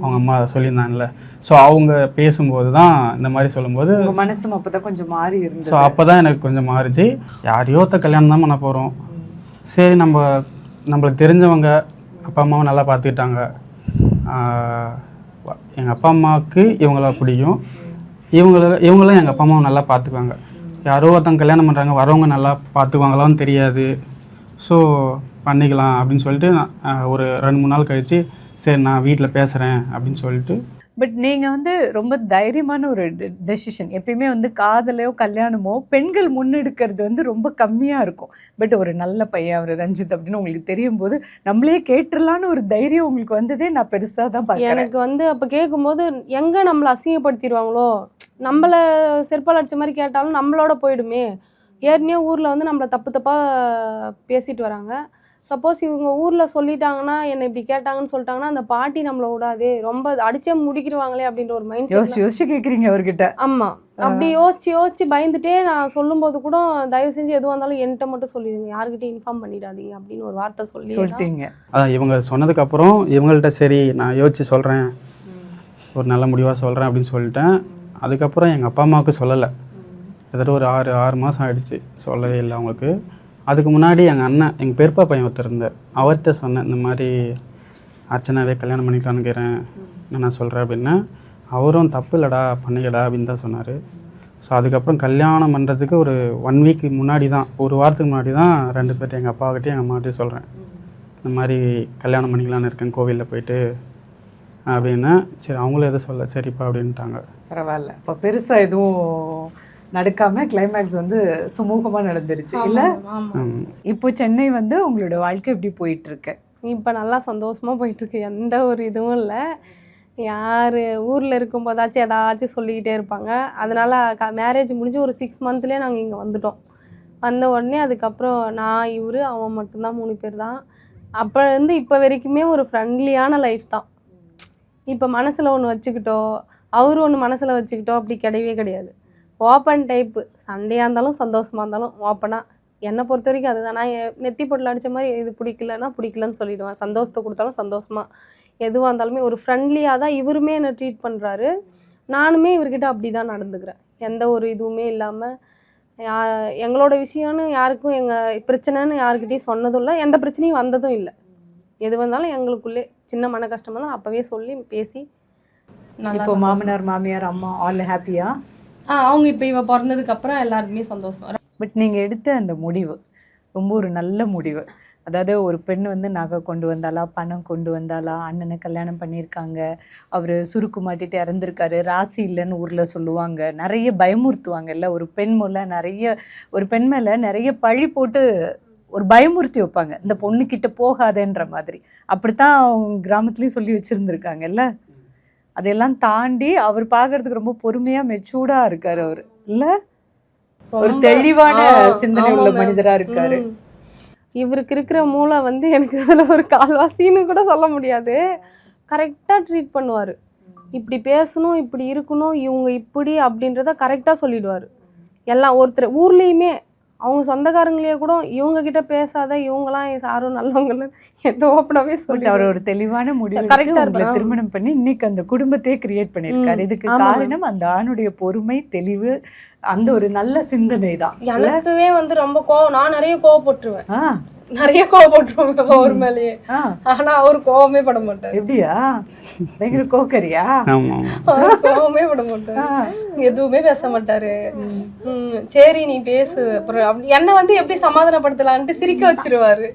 அவங்க அம்மா சொல்லியிருந்தாங்கல்ல. ஸோ அவங்க பேசும்போது தான் இந்த மாதிரி சொல்லும்போது மனசும் அப்போ தான் கொஞ்சம் மாறி இருந்தது. ஸோ அப்போ தான் எனக்கு கொஞ்சம் மாறிச்சு. யாரையோத்த கல்யாணம் தான் பண்ண போகிறோம், சரி நம்மளுக்கு தெரிஞ்சவங்க அப்பா அம்மாவை நல்லா பார்த்துக்கிட்டாங்க. எங்கள் அப்பா அம்மாவுக்கு இவங்கள பிடிக்கும், இவங்களும் எங்கள் அப்பா அம்மாவை நல்லா பார்த்துக்குவாங்க. யாரோ ஒருத்தவங்க கல்யாணம் பண்ணுறாங்க, வரவங்க நல்லா பார்த்துக்குவாங்களான்னு தெரியாது. ஸோ பண்ணிக்கலாம் அப்படின்னு சொல்லிட்டு ஒரு 2-3 நாள் கழித்து சரி நான் வீட்டில் பேசுகிறேன் அப்படின்னு சொல்லிட்டு. பட் நீங்கள் வந்து ரொம்ப தைரியமான ஒரு டெசிஷன். எப்பயுமே வந்து காதலையோ கல்யாணமோ பெண்கள் முன்னெடுக்கிறது வந்து ரொம்ப கம்மியாக இருக்கும். பட் ஒரு நல்ல பையன் அவர் ரஞ்சித் அப்படின்னு உங்களுக்கு தெரியும் போது நம்மளே கேட்டுடலான்னு ஒரு தைரியம் உங்களுக்கு வந்ததே நான் பெருசாக தான் பார்க்குறேன். எனக்கு வந்து அப்போ கேட்கும்போது எங்கே நம்மளை அசிங்கப்படுத்திடுவாங்களோ, நம்மளை செருப்பால் அடித்த மாதிரி கேட்டாலும் நம்மளோட போயிடுமே. ஏற்கனவே ஊரில் வந்து நம்மளை தப்பாக பேசிட்டு வராங்க. சப்போஸ் இவங்க ஊரில் சொல்லிட்டாங்கன்னா, என்னை இப்படி கேட்டாங்கன்னு சொல்லிட்டாங்கன்னா, அந்த பாட்டி நம்மளை விடாதே, ரொம்ப அடிச்சே முடிக்கிடுவாங்களே அப்படின்ற ஒரு மைண்ட் யோசிச்சு கேட்குறீங்க அவர்கிட்ட. ஆமாம், அப்படி யோசிச்சு பயந்துட்டே நான் சொல்லும்போது கூட தயவு செஞ்சு எதுவாக இருந்தாலும் என்கிட்ட மட்டும் சொல்லிடுங்க, யாருக்கிட்டையும் இன்ஃபார்ம் பண்ணிடாதீங்க அப்படின்னு ஒரு வார்த்தை சொல்லிட்டீங்க. அதான் இவங்க சொன்னதுக்கப்புறம் இவங்கள்ட்ட சரி நான் யோசிச்சு சொல்கிறேன், ஒரு நல்ல முடிவாக சொல்கிறேன் அப்படின்னு சொல்லிட்டேன். அதுக்கப்புறம் எங்கள் அப்பா அம்மாவுக்கு சொல்லலை. கிட்டத்தட்ட ஒரு 6 மாதம் ஆகிடுச்சு, சொல்லவே இல்லை அவங்களுக்கு. அதுக்கு முன்னாடி எங்கள் அண்ணன், எங்கள் பெரியப்பா பையன் ஒருத்தர் இருந்தார், அவர்கிட்ட சொன்னேன் இந்த மாதிரி அர்ச்சனாவே கல்யாணம் பண்ணிக்கலான்னுக்கிறேன் நான் சொல்கிறேன் அப்படின்னா. அவரும் தப்பு இல்லைடா பண்ணிக்கடா அப்படின்னு தான் சொன்னார். ஸோ அதுக்கப்புறம் கல்யாணம் பண்ணுறதுக்கு ஒரு 1 வீக் முன்னாடி தான், ஒரு வாரத்துக்கு முன்னாடி தான் 2 பேர்ட்ட எங்கள் அப்பாக்கிட்டையும் எங்கள் அம்மாக்கிட்டையும் சொல்கிறேன், இந்த மாதிரி கல்யாணம் பண்ணிக்கலான்னு இருக்கேன் கோவிலில் போயிட்டு அப்படின்னா. சரி அவங்களும் எதுவும் சொல்ல, சரிப்பா அப்படின்ட்டாங்க. பரவாயில்ல, இப்போ பெருசாக எதுவும் நடக்காமல் கிளைமேக்ஸ் வந்து சுமூகமாக நடந்துருச்சு இல்லை? இப்போ சென்னை வந்து உங்களோட வாழ்க்கை எப்படி போயிட்டுருக்கு? இப்போ நல்லா சந்தோஷமாக போயிட்டுருக்கு, எந்த ஒரு இதுவும் இல்லை. யார் ஊரில் இருக்கும்போதாச்சும் ஏதாச்சும் சொல்லிக்கிட்டே இருப்பாங்க. அதனால் மேரேஜ் முடிஞ்சு ஒரு 6 மந்த்லேயே நாங்கள் இங்கே வந்துட்டோம். வந்த உடனே அதுக்கப்புறம் நான், இவர், அவன் மட்டும்தான், 3 பேர் தான். அப்போ இருந்து இப்போ வரைக்குமே ஒரு ஃப்ரெண்ட்லியான லைஃப் தான். இப்போ மனசில் ஒன்று வச்சுக்கிட்டோ, அவரு ஒன்று மனசில் வச்சுக்கிட்டோ அப்படி கிடையவே கிடையாது. ஓப்பன் டைப்பு, சண்டையாக இருந்தாலும் சந்தோஷமாக இருந்தாலும் ஓப்பனாக. என்னை பொறுத்த வரைக்கும் அதுதான். நான் நெத்தி பொட்டில் அடித்த மாதிரி இது பிடிக்கலன்னா பிடிக்கலன்னு சொல்லிவிடுவேன். சந்தோஷத்தை கொடுத்தாலும் சந்தோஷமாக, எதுவாக இருந்தாலுமே ஒரு ஃப்ரெண்ட்லியாக தான் இவருமே என்னை ட்ரீட் பண்ணுறாரு. நானுமே இவர்கிட்ட அப்படி தான் நடந்துக்கிறேன். எந்த ஒரு இதுவுமே இல்லாமல் எங்களோட விஷயம்னு யாருக்கும் எங்கள் பிரச்சனைன்னு யாருக்கிட்டையும் சொன்னதும் இல்லை, எந்த பிரச்சனையும் வந்ததும் இல்லை. எது வந்தாலும் எங்களுக்குள்ளே சின்ன மன கஷ்டமாக தான் அப்போவே சொல்லி பேசி நல்லா. இப்போ மாமனார் மாமியார் அம்மா ஆல் ஹாப்பியா? அவங்க இப்போ இவ பிறந்ததுக்கு அப்புறம் எல்லாருமே சந்தோஷம். பட் நீங்கள் எடுத்த அந்த முடிவு ரொம்ப ஒரு நல்ல முடிவு. அதாவது ஒரு பெண் வந்து நகை கொண்டு வந்தாலா, பணம் கொண்டு வந்தாலா, அண்ணனை கல்யாணம் பண்ணியிருக்காங்க, அவர் சுருக்கு மாட்டிட்டு இறந்துருக்காரு, ராசி இல்லைன்னு ஊரில் சொல்லுவாங்க, நிறைய பயமுறுத்துவாங்கல்ல ஒரு பெண் ஒரு பெண் மேலே நிறைய பழி போட்டு ஒரு பயமுறுத்தி வைப்பாங்க, இந்த பொண்ணுக்கிட்ட போகாதன்ற மாதிரி. அப்படித்தான் அவங்க கிராமத்துலேயும் சொல்லி வச்சுருந்துருக்காங்கல்ல. அதையெல்லாம் தாண்டி அவர் பார்க்கறதுக்கு ரொம்ப பொறுமையாக மெச்சூர்டாக இருக்கார் அவர், இல்லை? ஒரு தெளிவான சிந்தனை உள்ள மனிதராக இருக்காரு. இவருக்கு இருக்கிற மூளை வந்து எனக்கு அதில் ஒரு கால்வாசின்னு கூட சொல்ல முடியாது. கரெக்டாக ட்ரீட் பண்ணுவார். இப்படி பேசணும், இப்படி இருக்கணும், இவங்க இப்படி அப்படின்றத கரெக்டாக சொல்லிடுவார். எல்லாம் ஒருத்தர் ஊர்லேயுமே அவங்க சொந்தக்காரங்களையே கூட இவங்க கிட்ட பேசாத, இவங்களாம் யாரும் நல்லவங்கன்னு என்ன ஓப்பனாகவே சொல்லி அவர் ஒரு தெளிவான முடிவு கரெக்டாக திருமணம் பண்ணி இன்னைக்கு அந்த குடும்பத்தையே கிரியேட் பண்ணியிருக்காரு. இதுக்கு காரணம் அந்த ஆணுடைய பொறுமை, தெளிவு, அந்த ஒரு நல்ல சிந்தனை தான். எனக்குவே வந்து ரொம்ப கோவம், நான் நிறைய கோவப்பட்டுருவேன், நிறைய கோவப்பட்டுருவேன் அவர் மேலேயே. ஆனா அவரு கோவமே பட மாட்டார். எப்படியா? பயங்கர கோக்கரியா? கோவமே பட மாட்டாரு, எதுவுமே பேச மாட்டாரு. சரி நீ பேசு, அப்புறம் என்ன வந்து எப்படி சமாதானப்படுத்தலான்ட்டு சிரிக்க வச்சிருவாரு.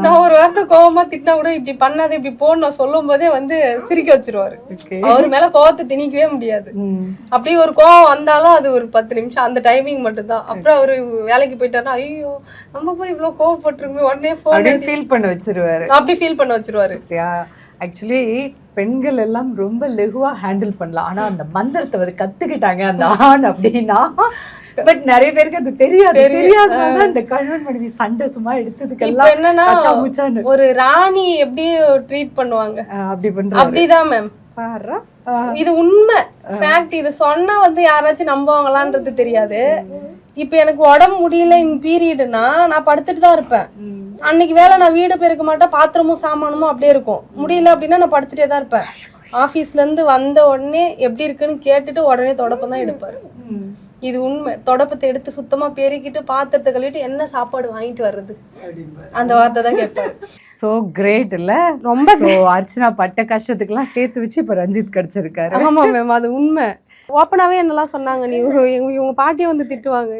நான் ஒரு வார்த்தை கோவமா திட்டினா கூட இப்படி பண்ணாத இப்படி போன்னு நான் சொல்லும் போதே வந்து சிரிக்க வச்சிருவாரு. அவரு மேல கோவத்தை திணிக்கவே முடியாது. அப்படி ஒரு கோவம் வந்தாலும் அது ஒரு 10 நிமிஷம், அந்த டைமிங் மட்டும் தான். அப்புறம் அவரு வேலைக்கு போயிட்டாருன்னா ஐயோ நம்ம போய் இவ்வளவு கோவப்பட்டிருக்கோமே, உடனே ஃபீல் பண்ண வச்சிருவாரு. அப்படி ஃபீல் பண்ண வச்சிருவாரு. ஆக்சுவலி பெண்கள் எல்லாம் ரொம்ப லெகுவா ஹேண்டில் பண்ணலாம், ஆனா அந்த மந்திரத்தை வந்து கத்துக்கிட்டாங்க அந்த ஆண் அப்படின்னா. பட் நிறைய பேருக்கு அது தெரியாதனால இந்த கணவன் மனைவி சண்டை சும்மா எடுத்ததுக்கெல்லாம் என்னன்னா ஒரு ராணி எப்படி ட்ரீட் பண்ணுவாங்க அப்படி பண்றாங்க. அப்படிதான் மேம், இது உண்மை ஃபேக்ட். இது சொன்னா வந்து யாராச்சும் நம்புவாங்களான்றது தெரியாது. இப்ப எனக்கு உடம்பு முடியல, இன் பீரியடுனா நான் படுத்துட்டு தான் இருப்பேன். அன்னைக்கு வேலை நான் வீடு பெருக்க மாட்டேன், பாத்திரமும் சாமானமும் அப்படியே இருக்கும். முடியல அப்படின்னா நான் படுத்துட்டே தான் இருப்பேன். ஆபீஸ்ல இருந்து வந்த உடனே எப்படி இருக்குன்னு கேட்டுட்டு உடனே தொடப்பம் தான் எடுப்பாரு. இது உண்மை. தொடப்பத்தை எடுத்து சுத்தமா பெருக்கிட்டு பாத்திரத்தை கழுவிட்டு என்ன சாப்பாடு வாங்கிட்டு வர்றது, அந்த வார்த்தை தான் கேட்பாரு. சோ கிரேட் இல்ல? ரொம்ப. அர்ச்சனா பட்ட கஷ்டத்துக்குலாம் சேர்த்து வச்சு இப்ப ரஞ்சித் கிடைச்சிருக்காரு. ஆமா மேம், அது உண்மை. ஓப்பனாவே என்னெல்லாம் சொன்னாங்க, நீ இவங்க பாட்டியை வந்து திட்டுவாங்க,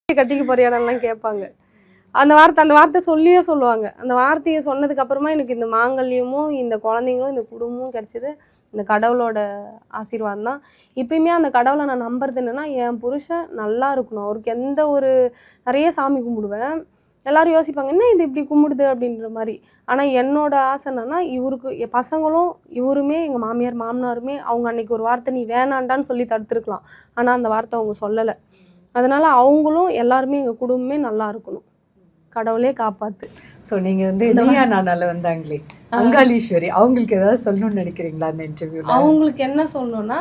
நீ கட்டிக்கு போறியானெல்லாம் கேட்பாங்க. அந்த வார்த்தை சொல்லுவாங்க. அந்த வார்த்தையை சொன்னதுக்கு அப்புறமா எனக்கு இந்த மாங்கல்யமும் இந்த குழந்தைங்களும் இந்த குடும்பமும் கிடைச்சது இந்த கடவுளோட ஆசீர்வாதம் தான். இப்பயுமே அந்த கடவுளை நான் நம்புறது என்னன்னா, என் புருஷன் நல்லா இருக்கணும். அவருக்கு எந்த ஒரு நிறைய சாமி கும்பிடுவேன். எல்லாரும் யோசிப்பாங்க என்ன இது இப்படி கும்பிடுது அப்படின்ற மாதிரி. ஆனால் என்னோட ஆசை என்னன்னா, இவருக்கு என் பசங்களும் இவருமே எங்கள் மாமியார் மாமனாருமே அவங்க அன்னைக்கு ஒரு வார்த்தை நீ வேணாண்டான்னு சொல்லி தடுத்துருக்கலாம். ஆனால் அந்த வார்த்தை அவங்க சொல்லலை. அதனால அவங்களும் எல்லாருமே எங்கள் குடும்பமே நல்லா இருக்கணும், கடவுளே காப்பாத்து. ஸோ நீங்கள் வந்து நீயா நானால வந்தாங்களே அங்காளீஸ்வரி, அவங்களுக்கு ஏதாவது சொல்லணும்னு நினைக்கிறீங்களா அந்த இன்டர்வியூவில்? அவங்களுக்கு என்ன சொல்லணும்னா,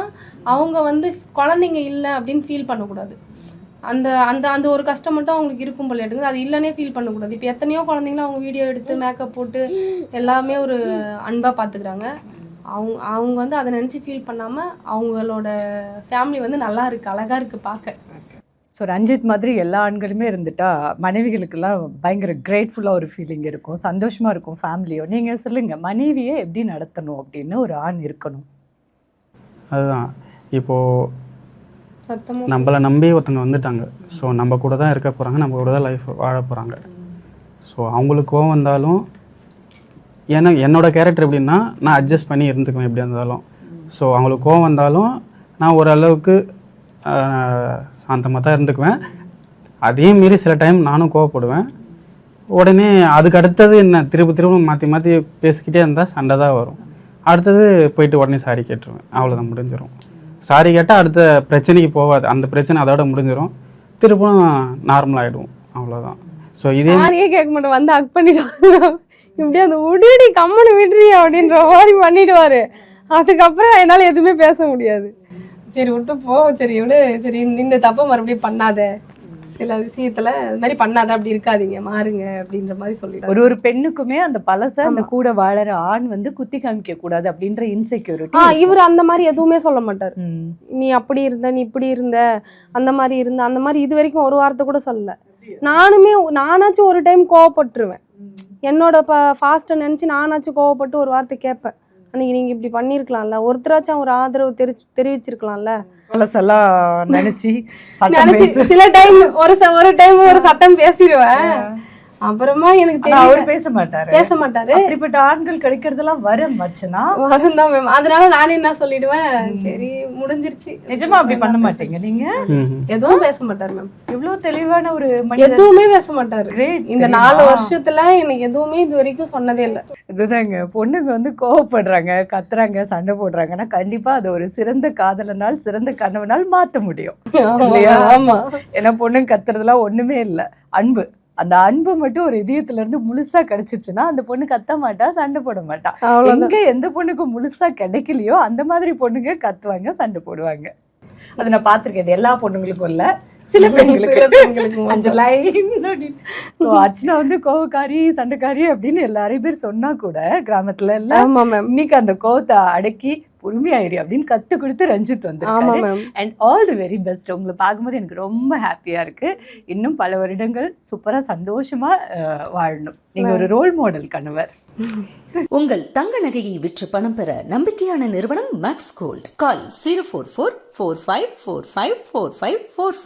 அவங்க வந்து குழந்தைங்க இல்லை அப்படின்னு ஃபீல் பண்ணக்கூடாது. அந்த அந்த அந்த ஒரு கஷ்டம் மட்டும் அவங்களுக்கு இருக்கும் போல எடுக்குது, அது இல்லைன்னே ஃபீல் பண்ணக்கூடாது. இப்போ எத்தனையோ குழந்தைங்களும் அவங்க வீடியோ எடுத்து மேக்கப் போட்டு எல்லாமே ஒரு அன்பாக பார்த்துக்கிறாங்க. அவங்க வந்து அதை நினச்சி ஃபீல் பண்ணாமல் அவங்களோட ஃபேமிலி வந்து நல்லா இருக்குது, அழகாக இருக்குது பார்க்க. ஸோ ரஞ்சித் மாதிரி எல்லா ஆண்களுமே இருந்துட்டா மனைவிகளுக்கெல்லாம் பயங்கர கிரேட்ஃபுல்லாக ஒரு ஃபீலிங் இருக்கும், சந்தோஷமாக இருக்கும் ஃபேமிலியோ. நீங்கள் சொல்லுங்கள், மனைவியை எப்படி நடத்தணும் அப்படின்னு ஒரு ஆண் இருக்கணும்? அதுதான் இப்போது நம்மளை நம்பி ஒருத்தங்க வந்துட்டாங்க. ஸோ நம்ம கூட தான் இருக்க போகிறாங்க, நம்ம கூட தான் லைஃப் வாழ போகிறாங்க. ஸோ அவங்களுக்கு கோவம் வந்தாலும் என்னோடய கேரக்டர் எப்படின்னா நான் அட்ஜஸ்ட் பண்ணி இருந்துக்குவேன் எப்படியா இருந்தாலும். ஸோ அவங்களுக்கு கோவம் வந்தாலும் நான் ஓரளவுக்கு சாந்தமாக தான் இருந்துக்குவேன். அதே மாரி சில டைம் நானும் கோவப்படுவேன். உடனே அதுக்கு அடுத்தது என்ன திரும்ப மாற்றி பேசிக்கிட்டே இருந்தால் சண்டை தான் வரும். அடுத்தது போயிட்டு உடனே சாரி கேட்டுருவேன், அவ்வளோதான் முடிஞ்சிடும். சாரி கேட்டால் அடுத்த பிரச்சனைக்கு போகாது, அந்த பிரச்சனை அதோட முடிஞ்சிடும், திரும்பவும் நார்மல் ஆகிடுவோம், அவ்வளோதான். ஸோ இதே சாரியே கேட்க மாட்டேன், வந்து அக் பண்ணிடுவாங்க. இப்படியே அந்த உடனடி கம்மனு விடுறி அப்படின்ற மாதிரி பண்ணிடுவார். அதுக்கப்புறம் என்னால் எதுவுமே பேச முடியாது. சரி விட்டு போ, சரி எவ்வளோ, சரி இந்த தப்பை மறுபடியும் பண்ணாத, சில விஷயத்துல இது மாதிரி பண்ணாத, அப்படி இருக்காதீங்க, மாறுங்க அப்படின்ற மாதிரி சொல்லிடுறாங்க. ஒரு பெண்ணுக்குமே அந்த பழச அந்த கூட வாழற ஆண் வந்து குத்தி காமிக்க கூடாது அப்படின்ற இன்செக்யூரிட்டி. இவர் அந்த மாதிரி எதுவுமே சொல்ல மாட்டார். நீ அப்படி இருந்த, நீ இப்படி இருந்த, அந்த மாதிரி இருந்த, அந்த மாதிரி இது வரைக்கும் ஒரு வார்த்தை கூட சொல்லல. நானாச்சும் ஒரு டைம் கோவப்பட்டுருவேன். என்னோட ஃபாஸ்ட்டை நினைச்சு நானாச்சும் கோவப்பட்டு ஒரு வார்த்தை கேட்பேன். அன்னைக்கு நீங்க இப்படி பண்ணிருக்கலாம்ல, ஒருத்தராச்சும் ஒரு ஆதரவு தெரிவிச்சிருக்கலாம்ல. பழசெல்லாம் நினைச்சு சில டைம் ஒரு டைம் ஒரு சட்டம் பேசிடுவேன். அப்புறமா எனக்கு தெரியும் அவர் பேச மாட்டாரு. இப்படிப்பட்ட ஆண்கள் கிடைக்கிறதெல்லாம் வரும் மச்சனா, வரும் தான் மேம். அதனால நானே என்ன சொல்லிடுவேன், சரி முடிஞ்சிருச்சு. நிஜமா அப்படி பண்ண மாட்டீங்க நீங்க? எதுவும் பேச மாட்டாரு மேம். இவ்வளவு தெளிவான ஒரு எதுவுமே பேச மாட்டாரு. இந்த 4 வருஷத்துல எனக்கு எதுவுமே இது வரைக்கும் சொன்னதே இல்லை. இதுதாங்க, பொண்ணுங்க வந்து கோவப்படுறாங்க, கத்துறாங்க, சண்டை போடுறாங்கன்னா கண்டிப்பா அது ஒரு சிறந்த காதலனால், சிறந்த கணவனால் மாத்த முடியும். ஆமா. ஏன்னா பொண்ணுங்க கத்துறதுலாம் ஒண்ணுமே இல்லை, அன்பு. அந்த அன்பு மட்டும் ஒரு இதயத்துல இருந்து முழுசா கிடைச்சிருச்சுன்னா அந்த பொண்ணு கத்த மாட்டா, சண்டை போட மாட்டா. எங்க எந்த பொண்ணுக்கு முழுசா கிடைக்கலையோ அந்த மாதிரி பொண்ணுங்க கத்துவாங்க, சண்டை போடுவாங்க. அது நான் பார்த்திருக்கேன். இது எல்லா பொண்ணுங்களுக்கும் இல்ல, சில பெண்களுக்கு அந்த லைன். சோ அர்ச்சனா வந்து கோவக்காரி, சண்டைக்காரி அப்படின்னு எல்லாரையும் பேர் சொன்னா கூட கிராமத்துல இல்ல, இன்னைக்கு அந்த கோவத்தை அடக்கி பொறுமையாயிரு அப்படின்னு கத்து கொடுத்து ரஞ்சித் வந்திருக்காரு. And all the very best. உங்களை பார்க்கும்போது எனக்கு ரொம்ப ஹாப்பியா இருக்கு. இன்னும் பல வருடங்கள் சூப்பரா சந்தோஷமா வாழணும். நீங்க ஒரு ரோல் மாடல் கணவர். உங்கள் தங்க நகையை விற்று பணம் பெற நம்பிக்கையான நிறுவனம் மேக்ஸ் கோல்ட். கால் 04445454545.